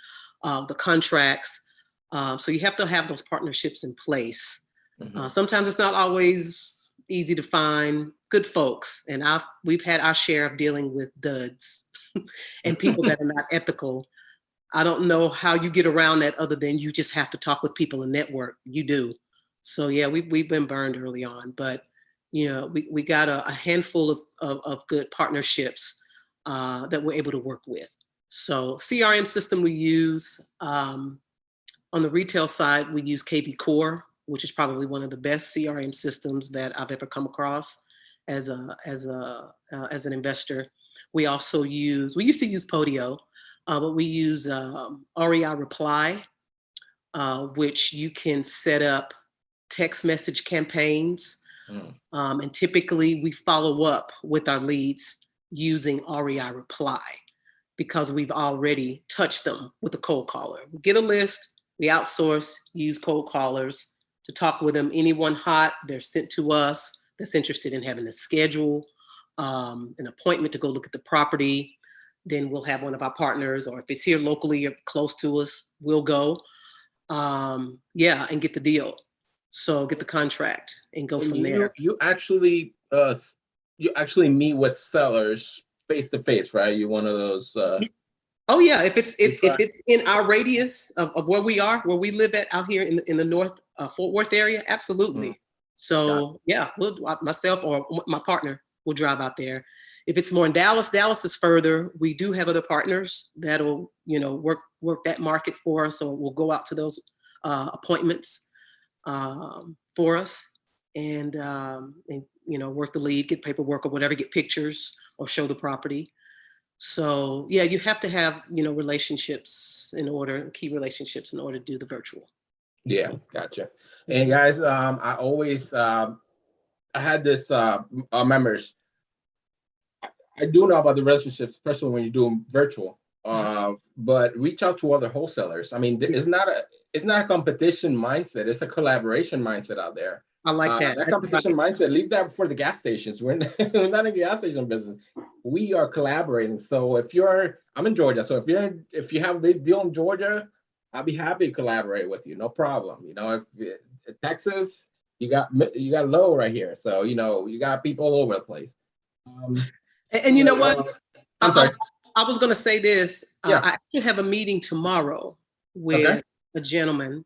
the contracts. So you have to have those partnerships in place.
Mhm.
Sometimes it's not always easy to find good folks, and we've had our share of dealing with duds and people that are not ethical. I don't know how you get around that other than you just have to talk with people and network. You do. So yeah, we've been burned early on, but we got a handful of good partnerships that we're able to work with. So CRM system we use, on the retail side, we use KV Core, which is probably one of the best CRM systems that I've ever come across as an investor. We used to use Podio, but we use REI Reply, which you can set up text message campaigns. And typically we follow up with our leads using REI Reply because we've already touched them with a cold caller. We get a list, we outsource, use cold callers to talk with them. Anyone hot, they're sent to us that's interested in having a schedule, an appointment to go look at the property. Then we'll have one of our partners, or if it's here locally or close to us, we'll go. And get the deal. So get the contract and go from there.
You actually meet with sellers face to face, right? You're one of those.
Oh yeah, if it's in our radius of where we live at out here in the North Fort Worth area, absolutely. So yeah, myself or my partner will drive out there. If it's more in Dallas is further. We do have other partners that'll work that market for us, or we'll go out to those appointments. for us, and work the lead, get paperwork or whatever, get pictures or show the property. So yeah, you have to have relationships key relationships in order to do the virtual.
Yeah, gotcha. And guys, I always I had this members. I do know about the relationships, especially when you're doing virtual. But reach out to other wholesalers. I mean,
Yes,
it's not a competition mindset. It's a collaboration mindset out there.
I like that.
That
That's
competition
right.
mindset, leave that for the gas stations. We're not in the gas station business. We are collaborating. So I'm in Georgia. So if you have a big deal in Georgia, I'll be happy to collaborate with you. No problem. If Texas, you got low right here. So you got people all over the place. Um,
And you know what?
I'm
I,
sorry.
I was going to say this.
Yeah.
I actually have a meeting tomorrow
Okay.
with a gentleman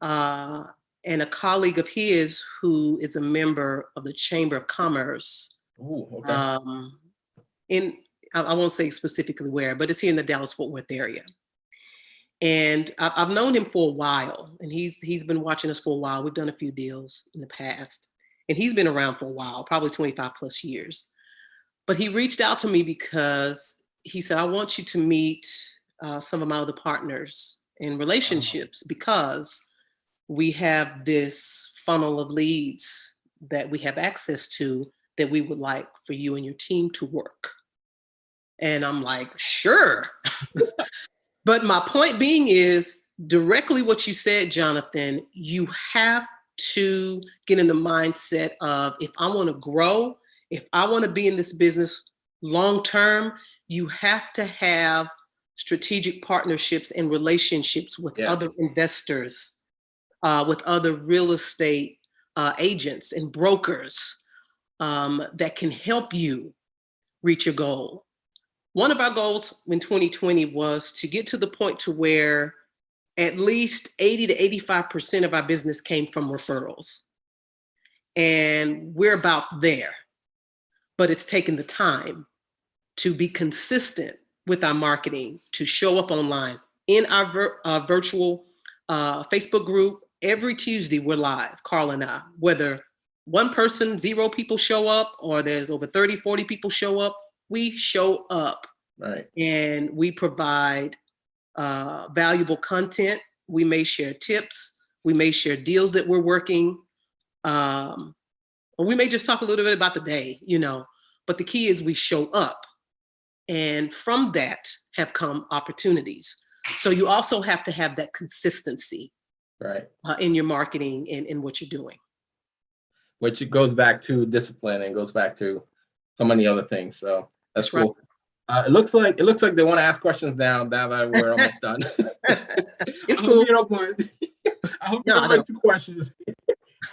uh, and a colleague of his who is a member of the Chamber of Commerce.
Ooh, okay.
In I won't say specifically where, but it's here in the Dallas-Fort Worth area. And I've known him for a while, and he's been watching us for a while. We've done a few deals in the past, and he's been around for a while, probably 25 plus years. But he reached out to me because he said, I want you to meet some of my other partners in relationships because we have this funnel of leads that we have access to that we would like for you and your team to work. And I'm like, sure. But my point being is directly what you said, Jonathan. You have to get in the mindset of if I want to grow, if I want to be in this business long term, you have to have strategic partnerships and relationships with other investors, with other real estate agents and brokers that can help you reach your goal. One of our goals in 2020 was to get to the point to where at least 80 to 85% of our business came from referrals. And we're about there, but it's taken the time to be consistent with our marketing, to show up online in our virtual Facebook group. Every Tuesday we're live, Carl and I, whether one person, 0 people show up or there's over 30, 40 people show up, we show up.
Right.
And we provide valuable content. We may share tips. We may share deals that we're working. Or we may just talk a little bit about the day, But the key is we show up. And from that have come opportunities. So you also have to have that consistency in your marketing and in what you're doing.
Which it goes back to discipline and goes back to so many other things. So that's cool. Right. It looks like they want to ask questions now that we're almost done.
It's cool.
I hope you don't like 2 questions.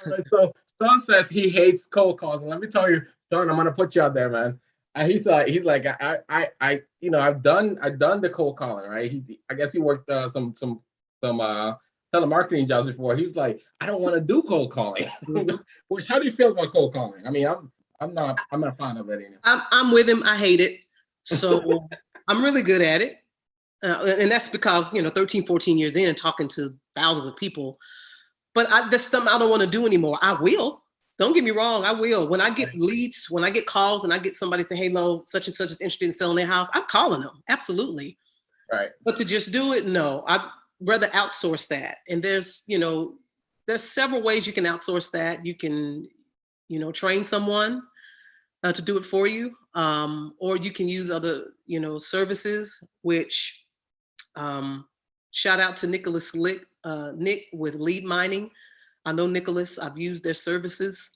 All right, so Sean says he hates cold calls, and let me tell you, Sean, I'm gonna put you out there, man. He's like I've done the cold calling, right? I guess he worked some telemarketing jobs before. He's like, I don't want to do cold calling. Which, how do you feel about cold calling? I mean, I'm not a fan of it anymore.
I'm with him. I hate it. So I'm really good at it. And that's because, 13, 14 years in and talking to thousands of people. But that's something I don't want to do anymore. I will. Don't get me wrong. I will. When I get leads, when I get calls and I get somebody say, hey, Lo, such and such is interested in selling their house, I'm calling them. Absolutely.
Right.
But to just do it, no. I'd rather outsource that. And there's several ways you can outsource that. You can, train someone to do it for you. Or you can use other, services, which shout out to Nick with Lead Mining. I know Nicholas, I've used their services.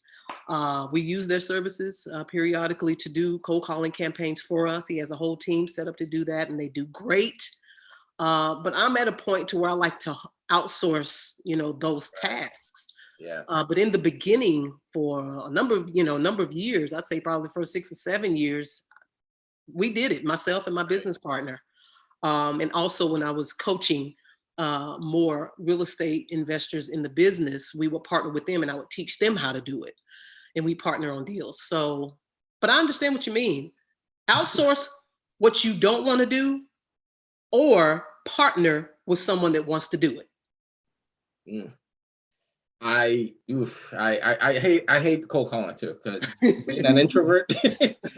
We use their services periodically to do cold calling campaigns for us. He has a whole team set up to do that and they do great. But I'm at a point to where I like to outsource, those tasks.
Yeah.
But in the beginning, for a number of years, I'd say probably the first 6 or 7 years, we did it, myself and my business partner. And also when I was coaching more real estate investors in the business, we would partner with them and I would teach them how to do it. And we partner on deals. So, but I understand what you mean. Outsource what you don't want to do or partner with someone that wants to do it.
I hate cold calling too, because being an introvert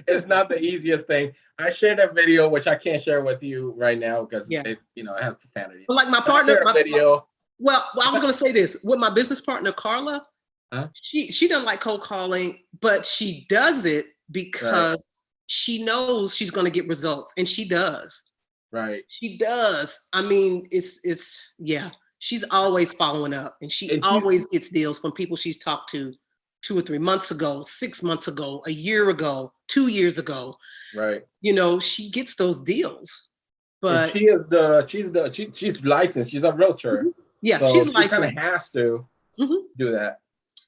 is not the easiest thing. I shared a video which I can't share with you right now because
Yeah.
it it has profanity.
But like my
But I
partner,
shared a video.
well, I was gonna say this with my business partner Carla.
Huh?
She doesn't like cold calling, but she does it
Right,
because she knows she's gonna get results, and she does.
right.
She does. I mean, it's yeah. She's always following up, and she
And she's
always gets deals from people she's talked to 2 or 3 months ago, 6 months ago, a year ago, 2 years ago.
right.
She gets those deals.
And
But
she is she's licensed. She's a realtor,
mhm, yeah,
so
she's
she kind of
licensed.
has to
Mhm,
do that.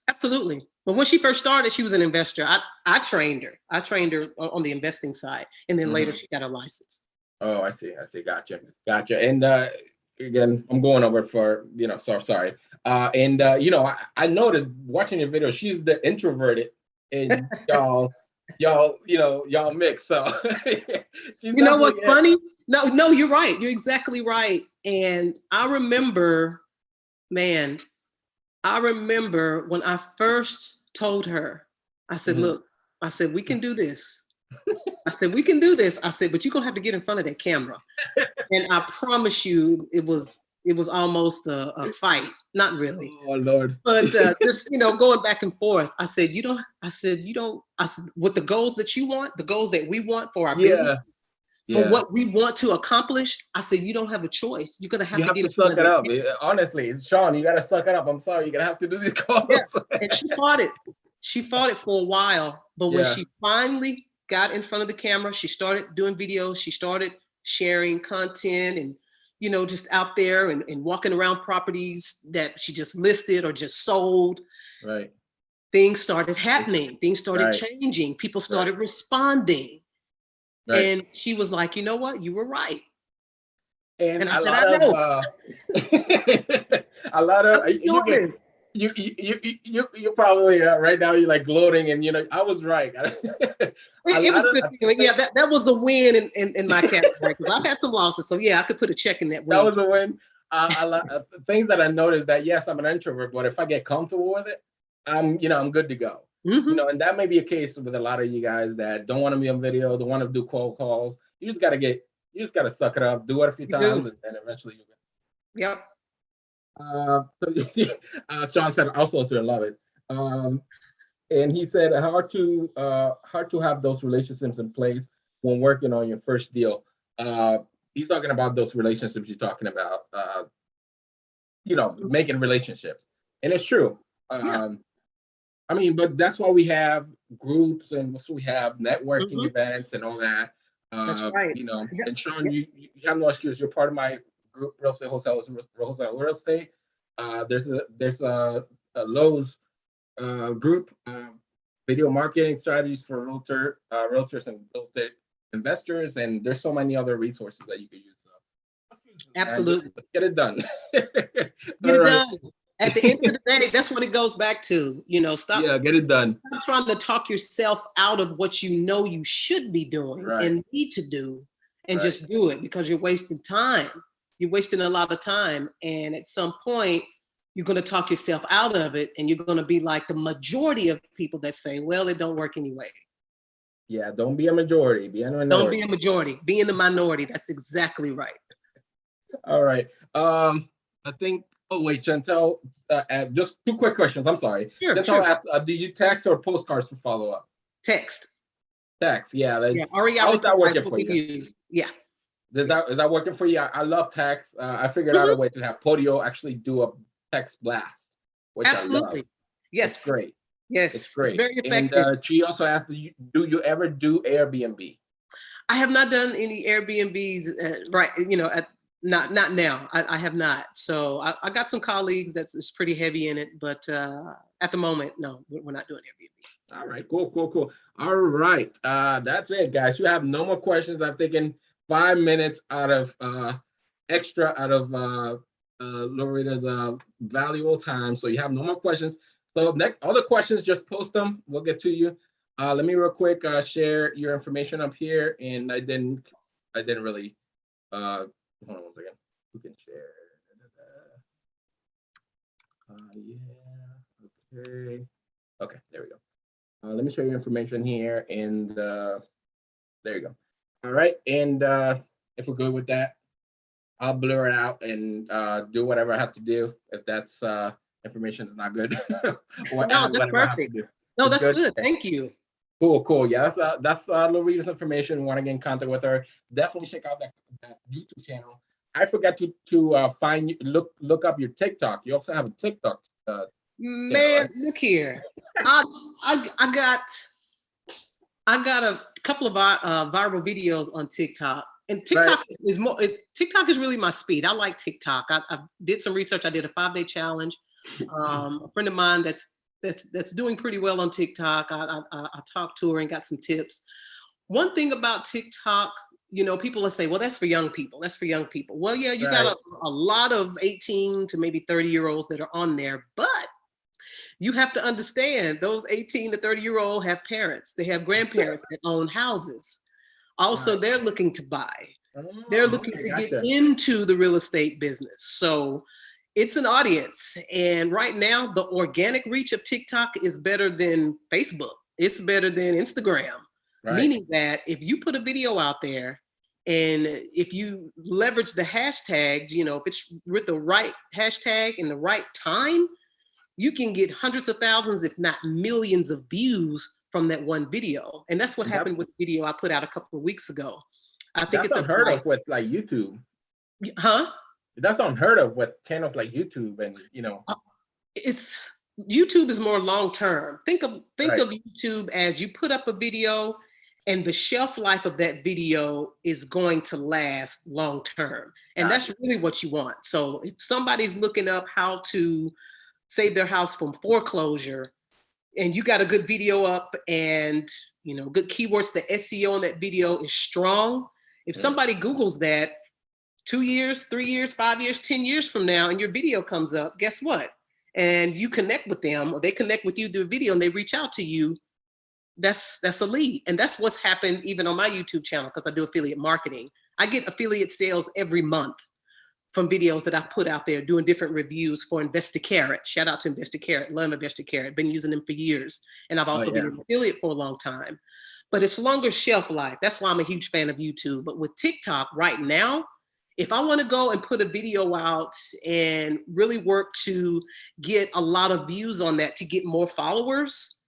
absolutely. But when she first started, she was an investor. I trained her. I trained her on the investing side, and then later
Mhm.
she got a license.
Oh, I see. I see. Gotcha. Gotcha. And again, I'm going over for so sorry. And I noticed watching your video, she's the introverted, and y'all mix. So she's
You know
definitely
what's
it.
funny? No, you're right. You're exactly right. And I remember, man, I remember when I first told her, I said,
Mhm.
look, I said, we can do this. I said, we can do this. I said, but you're gonna have to get in front of that camera. And I promise you, it was almost a fight. Not really.
Oh Lord.
But just going back and forth. I said, you don't, I said, you don't, I said, with the goals that you want, the goals that we want for our business,
Yeah.
for
Yeah.
what we want to accomplish, I said, you don't have a choice. You're gonna have
You
to
have
get
to
in front
suck
of
it
that.
up. Honestly, Sean, you gotta suck it up. I'm sorry, you're gonna have to do these
Yeah.
calls.
And she fought it. She fought it for a while. But when
Yeah.
she finally got in front of the camera, she started doing videos, she started sharing content and just out there and walking around properties that she just listed or just sold.
Right.
Things started happening, things started
Right.
changing, people
Right.
started responding.
Right.
And she was like, you know what? You were right.
And
And I
a
said,
lot
I
of
know.
a lot of
I've been
you
doing
get
this.
you probably right now you're like gloating and I was right. A
It was
lot
a
of
good feeling. Yeah, that was a win in my category because I've had some losses. So yeah, I could put a check in that
that
win.
was a win. A lot of things that I noticed that yes, I'm an introvert, but if I get comfortable with it, I'm good to go.
Hmm.
And that may be a case with a lot of you guys that don't want to be on video, don't want to do cold calls. You just gotta suck it up, do it a few
You
times,
do.
and then eventually you
Yep.
John said also to love it. And he said hard to have those relationships in place when working on your first deal. Uh, he's talking about those relationships you're talking about. Making relationships, and it's true.
Yeah.
I mean, but that's why we have groups and so we have networking
Hmm.
events and all that.
That's right. Yep.
And Sean,
Yep.
you have no excuse. You're part of my group, real estate wholesalers, wholesale real estate. There's a Lowe's group, video marketing strategies for realtors and real estate investors, and there's so many other resources that you can use. So, and just
Absolutely.
get it done.
Get
All
it
right.
done. At the end of the day, that's what it goes back to. Stop
Yeah, get it done.
stop trying to talk yourself out of what you know you should be doing
Right.
and need to do, and
Right.
just do it because you're wasting time. You're wasting a lot of time. And at some point, you're going to talk yourself out of it. And you're going to be like the majority of people that say, well, it don't work anyway.
Yeah, don't be a majority, be a
Don't be a
minority.
majority. Be in the minority. That's exactly right.
All right. I think. Oh wait, Chantel. Just two quick questions. I'm sorry.
Sure,
Chantel
sure.
asked, "Do you text or postcards for follow up?"
Text.
Text. Yeah.
Yeah. REI
How is that
replies
working
what
for
we
you?
use. Yeah.
Is that working for you? I love text. I figured out a
Mhm.
way to have Podio actually do a text blast, which I love.
Absolutely.
It's
Yes.
great. It's
Yes. It's
great.
very
And
effective.
she also asked, do you ever do Airbnb?
I have not done any Airbnbs, right? Not now. I have not. So I got some colleagues that's pretty heavy in it, but at the moment, no, we're not doing Airbnb.
All right, cool, cool, cool. All right, that's it, guys. You have no more questions. I've taken 5 minutes out of extra out of Loretta's valuable time, so you have no more questions. So next, other questions, just post them. We'll get to you. Let me real quick share your information up here, and I didn't really. Hold on one second. We can share. Yeah. Okay. Okay, there we go. Let me show you information here, and there you go. All right, and if we're good with that, I'll blur it out and do whatever I have to do if that's information is not good.
No, that's
Whatever I have to
perfect.
do.
No,
It's
that's
good.
good.
Okay.
Thank you.
Cool, cool. Yeah, that's Louisa's information. Want to get in contact with her? Definitely check out that YouTube channel. I forgot to find look up your TikTok. You also have a TikTok channel,
Man,
right?
look here. I I got a couple of viral videos on TikTok, and
Right.
TikTok is really my speed. I like TikTok. I did some research. I did a 5-day challenge. A friend of mine that's doing pretty well on TikTok. I talked to her and got some tips. One thing about TikTok, people will say, well, that's for young people. That's for young people. Well, yeah, you got
Right.
a lot of 18 to maybe 30-year-olds that are on there, but you have to understand those 18 to 30-year-old have parents, they have grandparents that own houses. Also,
Right.
they're looking to buy. They're
Oh,
looking
okay,
to get
gotcha.
into the real estate business. So it's an audience. And right now, the organic reach of TikTok is better than Facebook. It's better than Instagram.
Right.
Meaning that if you put a video out there and if you leverage the hashtags, if it's with the right hashtag in the right time, you can get hundreds of thousands, if not millions of views from that one video. And that's what
And that's
happened with the video I put out a couple of weeks ago. I think
that's
it's
unheard
like,
of with like YouTube.
huh?
That's unheard of with channels like YouTube and
It's YouTube is more long term. Think
right.
of YouTube as you put up a video and the shelf life of that video is going to last long term. And that's
Gotcha.
really what you want. So if somebody's looking up how to save their house from foreclosure and you got a good video up and good keywords, the SEO on that video is strong. If
Mm.
somebody Googles that 2 years, 3 years, 5 years, 10 years from now, and your video comes up, guess what? And you connect with them or they connect with you through video and they reach out to you, that's a lead. And that's what's happened even on my YouTube channel because I do affiliate marketing. I get affiliate sales every month from videos that I put out there doing different reviews for Investor Carrot. Shout out to Investor Carrot. Love Investor Carrot. Been using them for years. And I've
Oh
also been
yeah.
an affiliate for a long time. But it's longer shelf life. That's why I'm a huge fan of YouTube. But with TikTok right now, if I want to go and put a video out and really work to get a lot of views on that to get more followers,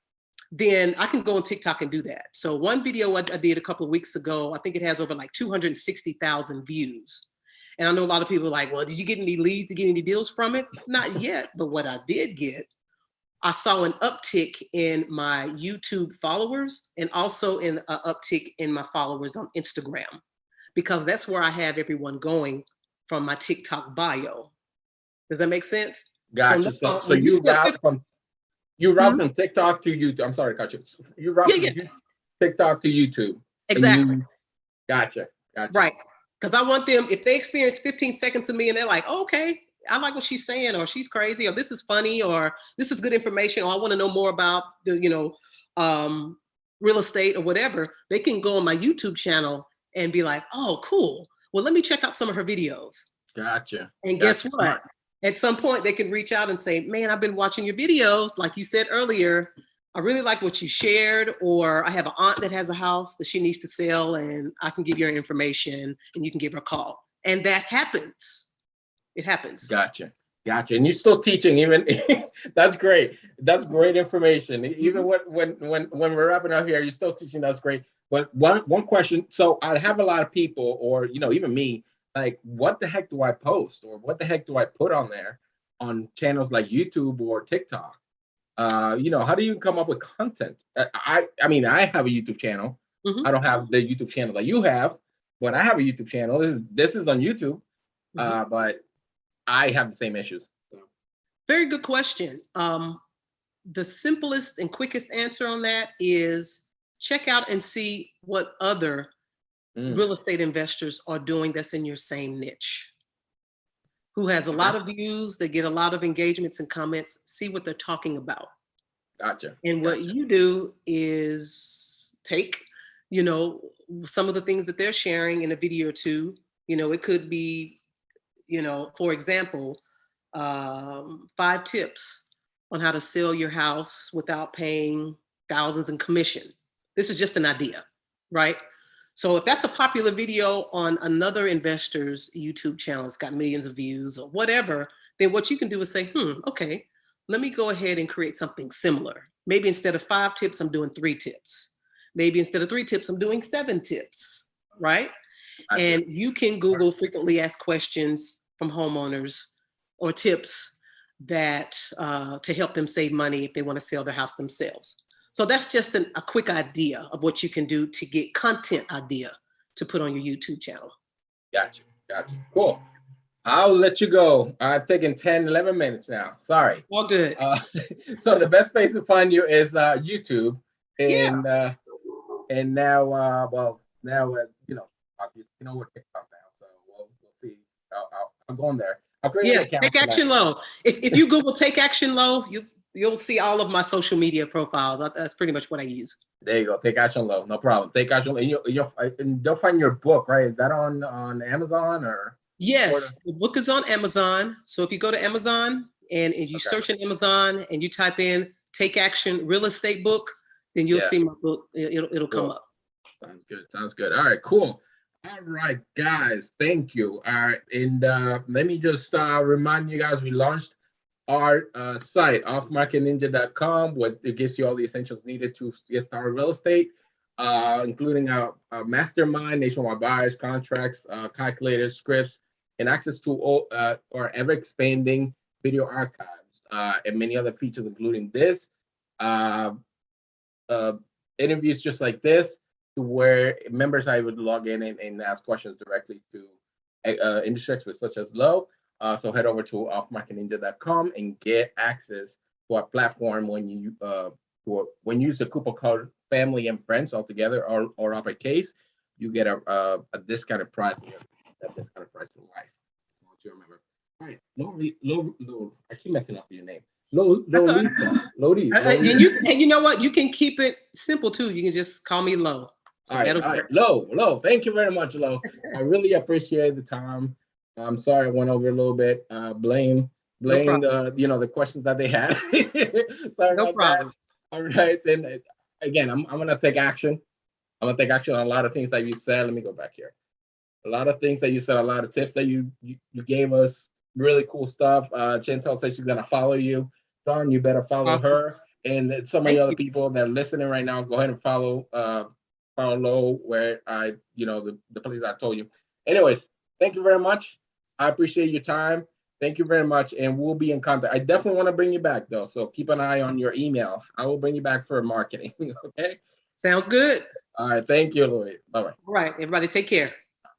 then I can go on TikTok and do that. So one video I did a couple of weeks ago, I think it has over like 260,000 views. And I know a lot of people are like, well, did you get any leads? Did you get any deals from it? Not yet. But what I did get, I saw an uptick in my YouTube followers and also an uptick in my followers on Instagram, because that's where I have everyone going from my TikTok bio. Does that make sense? So
Gotcha. So
now
so
when you
you
see a
route
50,
from you route
hmm?
from TikTok to YouTube. I'm sorry, to cut you. You route
Yeah,
from
yeah,
TikTok to YouTube, and
exactly.
you gotcha, gotcha.
Right. Because I want them, if they experience 15 seconds of me and they're like, oh, okay, I like what she's saying, or she's crazy, or this is funny, or this is good information, or I want to know more about the, um, real estate or whatever, they can go on my YouTube channel and be like, oh, cool. Well, let me check out some of her videos.
Gotcha.
And guess
Gotcha.
what?
Smart.
At some point, they can reach out and say, man, I've been watching your videos. Like you said earlier, I really like what you shared, or I have an aunt that has a house that she needs to sell, and I can give you her information and you can give her a call. And that happens. It happens.
Gotcha. Gotcha. And you're still teaching, even that's great. That's great information. Even
Mhm.
when we're wrapping up here, you're still teaching. That's great. But one question. So I have a lot of people, or even me, like, what the heck do I post, or what the heck do I put on there on channels like YouTube or TikTok? How do you come up with content? I mean, I have a YouTube channel. I
Mhm.
don't have the YouTube channel that you have, but I have a YouTube channel. This is on YouTube.
Mhm.
But I have the same issues. So,
Very good question. The simplest and quickest answer on that is check out and see what other
mm,
real estate investors are doing that's in your same niche, who has a
okay,
lot of views, they get a lot of engagements and comments, see what they're talking about.
gotcha,
And what
gotcha.
you do is take, you know, some of the things that they're sharing in a video or two. It could be, for example, 5 tips on how to sell your house without paying thousands in commission. This is just an idea, right? So if that's a popular video on another investor's YouTube channel, it's got millions of views or whatever, then what you can do is say, okay, let me go ahead and create something similar. Maybe instead of 5 tips, I'm doing 3 tips. Maybe instead of 3 tips, I'm doing 7 tips, right? And you can Google frequently asked questions from homeowners or tips that to help them save money if they want to sell their house themselves. So that's just a quick idea of what you can do to get content idea to put on your YouTube channel.
Gotcha. Cool. I'll let you go. I've taken 10, 11 minutes now. Sorry.
All good.
So the best place to find you is YouTube. And
Yeah.
And now, you know, we're TikTok now, so we'll see. I'll go on there. I'll create an account.
Take Action Low. If you Google Take Action Low, you'll see all of my social media profiles. That's pretty much what I use.
There you go. Take Action Low. No problem. Take Action Low. And they'll find your book, right? Is that on Amazon or?
Yes, the book is on Amazon. So if you go to Amazon and you search in Amazon and you type in Take Action Real Estate Book, then you'll see my book. It'll come up.
Sounds good. All right, cool. All right, guys, thank you. All right, and let me just remind you guys, we launched our site, offmarketninja.com, what it gives you all the essentials needed to get started real estate, including our mastermind, nationwide buyers, contracts, calculators, scripts, and access to all our ever-expanding video archives, and many other features, including this, interviews just like this, to where members I would log in and ask questions directly to industry experts such as Lo. So head over to offmarketninja.com and get access to our platform when you use the coupon code family and friends all together or uppercase, you get a discounted price. That discounted price for life. I want you to remember. All right, Lo, I keep messing up your name. Lodi.
And you know what? You can keep it simple too. You can just call me Lo. So
all right, Lo. Thank you very much, Lo. I really appreciate the time. I'm sorry I went over a little bit. Blame the questions that they had. Sorry
no
about
problem.
That. All right, then again, I'm gonna take action. I'm gonna take action on a lot of things that you said. Let me go back here. A lot of things that you said, a lot of tips that you gave us. Really cool stuff. Chantel said she's gonna follow you. Don, you better follow her. And so many other people that are listening right now, go ahead and follow Lo, where the place I told you. Anyways, thank you very much. I appreciate your time. Thank you very much, and we'll be in contact. I definitely want to bring you back though, so keep an eye on your email. I will bring you back for marketing. Okay.
Sounds good.
All right. Thank you, Louis. Bye bye.
All right, everybody, take care.